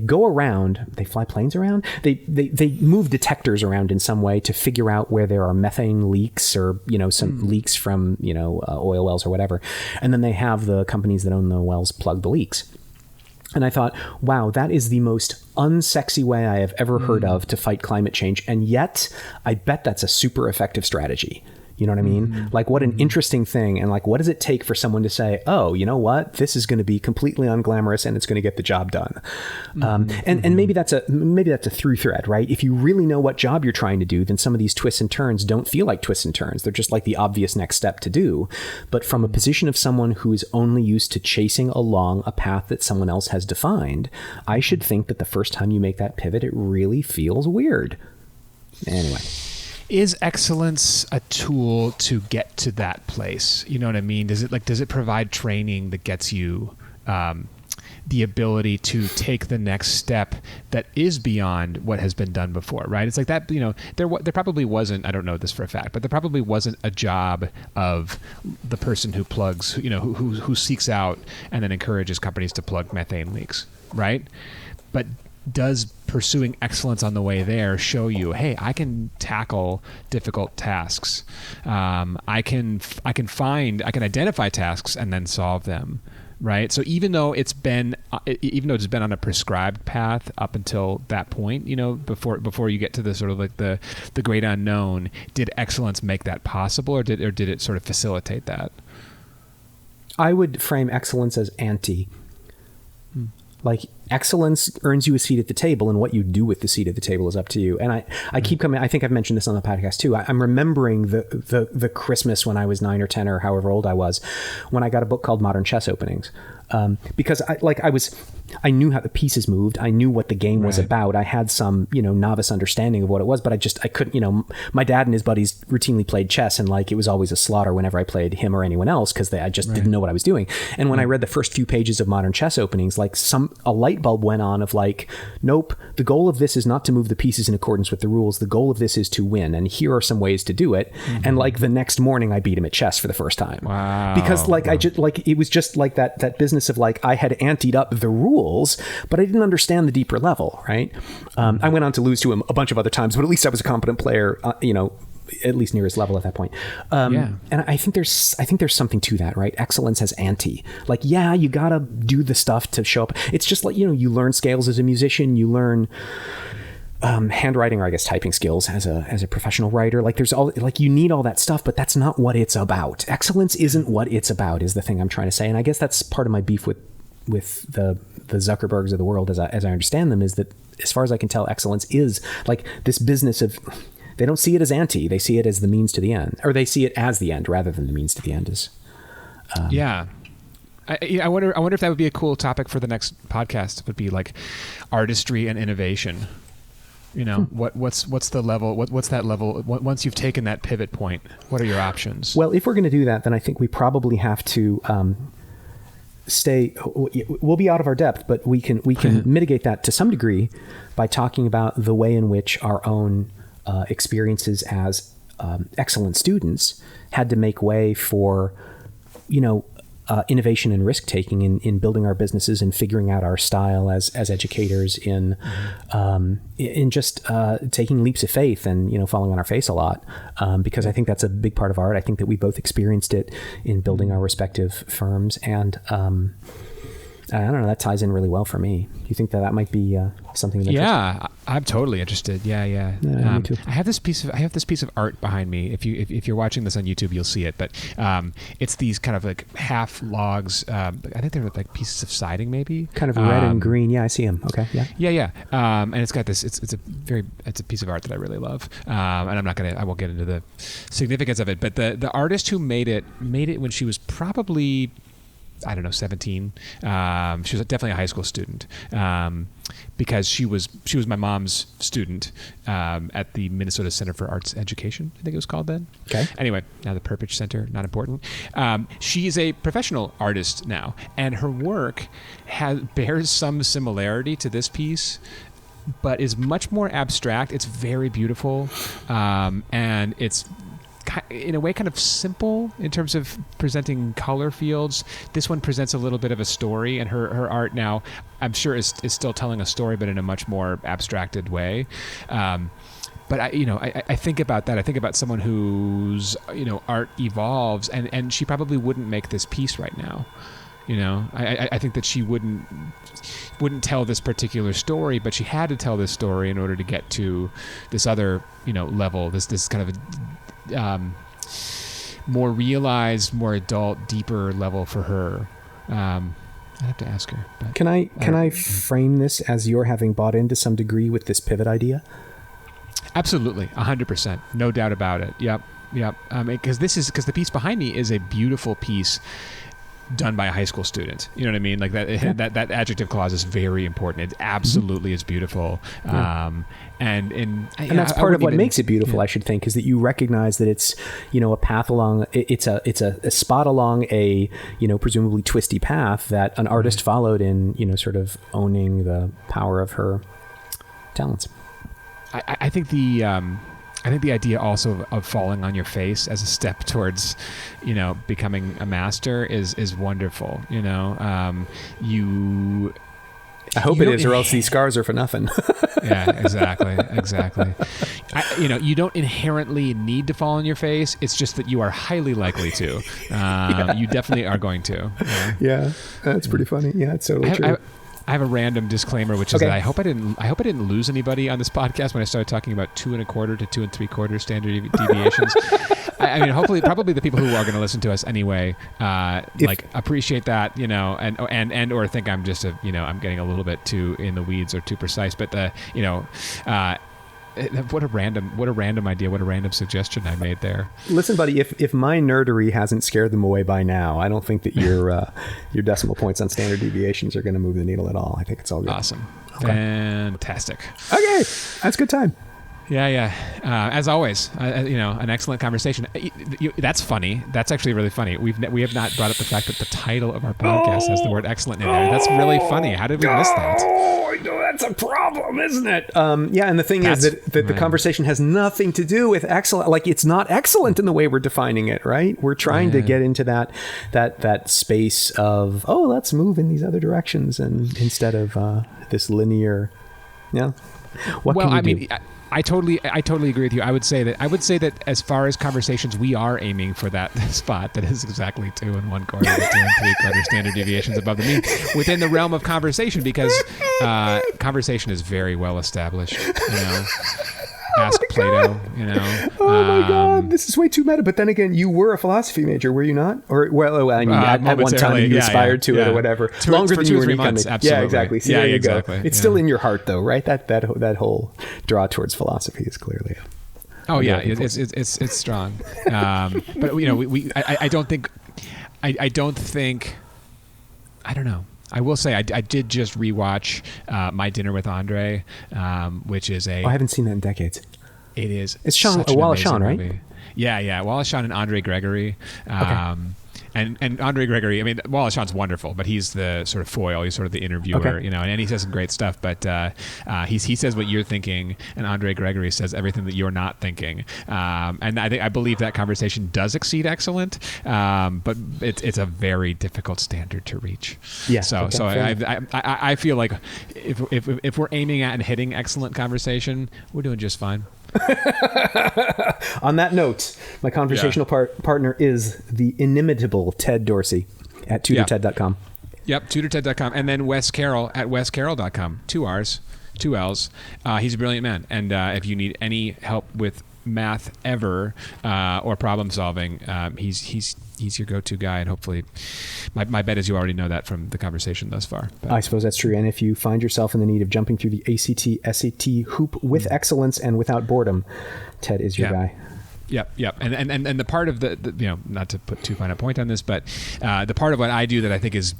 go around, they fly planes around, they move detectors around in some way to figure out where there are methane leaks or, some leaks from, oil wells or whatever. And then they have the companies that own the wells plug the leaks. And I thought, wow, that is the most unsexy way I have ever heard of to fight climate change. And yet I bet that's a super effective strategy. You know what I mean? Mm-hmm. Like, what an interesting thing. And like, what does it take for someone to say, oh, you know what? This is going to be completely unglamorous and it's going to get the job done. And maybe that's a through thread, right? If you really know what job you're trying to do, then some of these twists and turns don't feel like twists and turns. They're just like the obvious next step to do. But from a position of someone who is only used to chasing along a path that someone else has defined, I should think that the first time you make that pivot, it really feels weird. Anyway. Is excellence a tool to get to that place? You know what I mean? Does it provide training that gets you the ability to take the next step that is beyond what has been done before, right? It's like that, there probably wasn't, I don't know this for a fact, but there probably wasn't a job of the person who plugs, who seeks out and then encourages companies to plug methane leaks, right? But does pursuing excellence on the way there show you, hey, I can tackle difficult tasks. I can identify tasks and then solve them right? So even though it's been on a prescribed path up until that point, before you get to the sort of like the great unknown, did excellence make that possible, or did it sort of facilitate that? I would frame excellence as anti. Like, excellence earns you a seat at the table, and what you do with the seat at the table is up to you. And I keep coming, I think I've mentioned this on the podcast too. I'm remembering the Christmas when I was 9 or 10 or however old I was, when I got a book called Modern Chess Openings. Because I knew how the pieces moved. I knew what the game was about. I had some, novice understanding of what it was, but I couldn't, my dad and his buddies routinely played chess, and like, it was always a slaughter whenever I played him or anyone else, because I just didn't know what I was doing. And when I read the first few pages of Modern Chess Openings, like a light bulb went on of like, nope, the goal of this is not to move the pieces in accordance with the rules. The goal of this is to win. And here are some ways to do it. Mm-hmm. And like the next morning I beat him at chess for the first time. Wow. Because it was just like that business of like, I had anteed up the rules, but I didn't understand the deeper level, right? I went on to lose to him a bunch of other times, but at least I was a competent player, at least near his level at that point. And I think there's something to that, right? Excellence as ante. Like, yeah, you gotta do the stuff to show up. It's just like, you learn scales as a musician, you learn handwriting, or I guess typing skills as a professional writer. Like, there's all, like, you need all that stuff, but that's not what it's about. Excellence isn't what it's about, is the thing I'm trying to say. And I guess that's part of my beef with the Zuckerbergs of the world, as I understand them, is that, as far as I can tell, excellence is like this business of, they don't see it as anti, they see it as the means to the end, or they see it as the end rather than the means to the end. I wonder if that would be a cool topic for the next podcast. It would be like artistry and innovation. What's the level? What's that level? Once you've taken that pivot point, what are your options? Well, if we're going to do that, then I think we probably have to we'll be out of our depth, but we can mitigate that to some degree by talking about the way in which our own experiences as excellent students had to make way for, innovation and risk taking in building our businesses and figuring out our style as educators, in just taking leaps of faith and falling on our face a lot, because I think that's a big part of art. I think that we both experienced it in building our respective firms, and I don't know, that ties in really well for me. Do you think that might be something of interest? Yeah, I'm totally interested. Yeah. Me too. I have this piece of art behind me. If you're watching this on YouTube, you'll see it. But it's these kind of like half logs. I think they're like pieces of siding, maybe. Kind of red and green. Yeah, I see them. Okay. Yeah. Yeah. And it's got this. It's a piece of art that I really love. And I won't get into the significance of it. But the artist who made it when she was probably, I don't know, 17. She was definitely a high school student, because she was my mom's student at the Minnesota Center for Arts Education, I think it was called then. Okay. Anyway, now the Perpich Center, not important. She is a professional artist now, and her work bears some similarity to this piece, but is much more abstract. It's very beautiful, and it's, in a way, kind of simple in terms of presenting color fields. This one presents a little bit of a story, and her art now, I'm sure, is still telling a story, but in a much more abstracted way. But I think about that. I think about someone whose art evolves, and she probably wouldn't make this piece right now. I think that she wouldn't tell this particular story, but she had to tell this story in order to get to this other level. This kind of more realized, more adult, deeper level for her. I have to ask her. But Can I frame this as you're having bought into some degree with this pivot idea? Absolutely, 100%, no doubt about it. Yep. Because the piece behind me is a beautiful piece done by a high school student. You know what I mean? Like that adjective clause is very important. It absolutely is beautiful. Yeah. And that's part of what makes it beautiful, I should think, is that you recognize that it's, a path along, it's a spot along a, presumably twisty path that an artist followed in, sort of owning the power of her talents. I think the idea also of falling on your face as a step towards, becoming a master is wonderful. I hope it is, or else these scars are for nothing. Yeah, exactly. You don't inherently need to fall on your face. It's just that you are highly likely to. You definitely are going to. Yeah, that's pretty funny. Yeah, it's totally true. I have a random disclaimer, which is that I hope I didn't lose anybody on this podcast when I started talking about 2 1/4 to 2 3/4 standard deviations. I mean, probably the people who are going to listen to us anyway, appreciate that, and or think I'm just I'm getting a little bit too in the weeds or too precise. But what a random idea, what a random suggestion I made there. Listen, buddy, if my nerdery hasn't scared them away by now, I don't think that your decimal points on standard deviations are going to move the needle at all. I think it's all good. Awesome. Okay. Fantastic. Okay. That's good time. Yeah. As always, an excellent conversation. That's funny. That's actually really funny. We have not brought up the fact that the title of our podcast has the word excellent in there. That's really funny. How did we miss that? Oh, that's a problem, isn't it? And the thing is that the conversation has nothing to do with excellent. Like, it's not excellent in the way we're defining it, right? We're trying to get into that space of, let's move in these other directions, and instead of this linear. Yeah. What can you do? I totally agree with you. I would say that as far as conversations, we are aiming for that spot that is exactly 2 1/4 to 2 3/4 standard deviations above the mean within the realm of conversation, because conversation is very well established. Ask Plato. Oh my God, this is way too meta. But then again, you were a philosophy major, were you not? Or at one time you aspired to it or whatever. Longer than you were in months. Absolutely. Yeah, exactly. See, there you exactly. go. It's still in your heart, though, right? That whole draw towards philosophy is clearly. It's strong. But I don't think. I don't know. I will say I did just rewatch My Dinner with Andre, which is I haven't seen that in decades. It is. It's Wallace Shawn, right? Movie. Yeah. Wallace Shawn and Andre Gregory. Okay. And Andre Gregory, I mean, Wallace Shawn's wonderful, but he's the sort of foil. He's sort of the interviewer, and he says some great stuff. But he says what you're thinking, and Andre Gregory says everything that you're not thinking. And I believe that conversation does exceed excellent, but it's a very difficult standard to reach. Yeah. So I feel like if we're aiming at and hitting excellent conversation, we're doing just fine. On that note, my conversational partner is the inimitable Ted Dorsey at tutorted.com. Yep, tutorted.com. And then Wes Carroll at wescarroll.com. 2 R's, 2 L's. He's a brilliant man. And if you need any help with math ever or problem solving, he's your go-to guy. And hopefully, my bet is you already know that from the conversation thus far. But I suppose that's true. And if you find yourself in the need of jumping through the ACT, SAT hoop with excellence and without boredom, Ted is your guy. Yep. And the part of the not to put too fine a point on this, but the part of what I do that I think is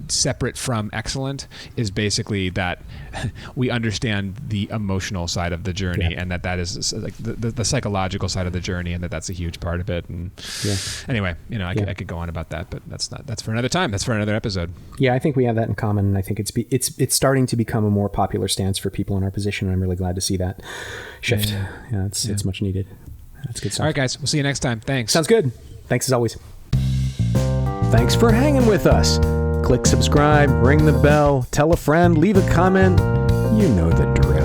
separate from excellent is basically that we understand the emotional side of the journey, and that is like the psychological side of the journey, and that's a huge part of it. And anyway, I could go on about that, but that's for another time. That's for another episode. Yeah, I think we have that in common, and I think it's starting to become a more popular stance for people in our position, and I'm really glad to see that shift. It's much needed. That's good stuff. All right, guys, we'll see you next time. Thanks. Sounds good. Thanks as always. Thanks for hanging with us. Click subscribe, ring the bell, tell a friend, leave a comment. You know the drill.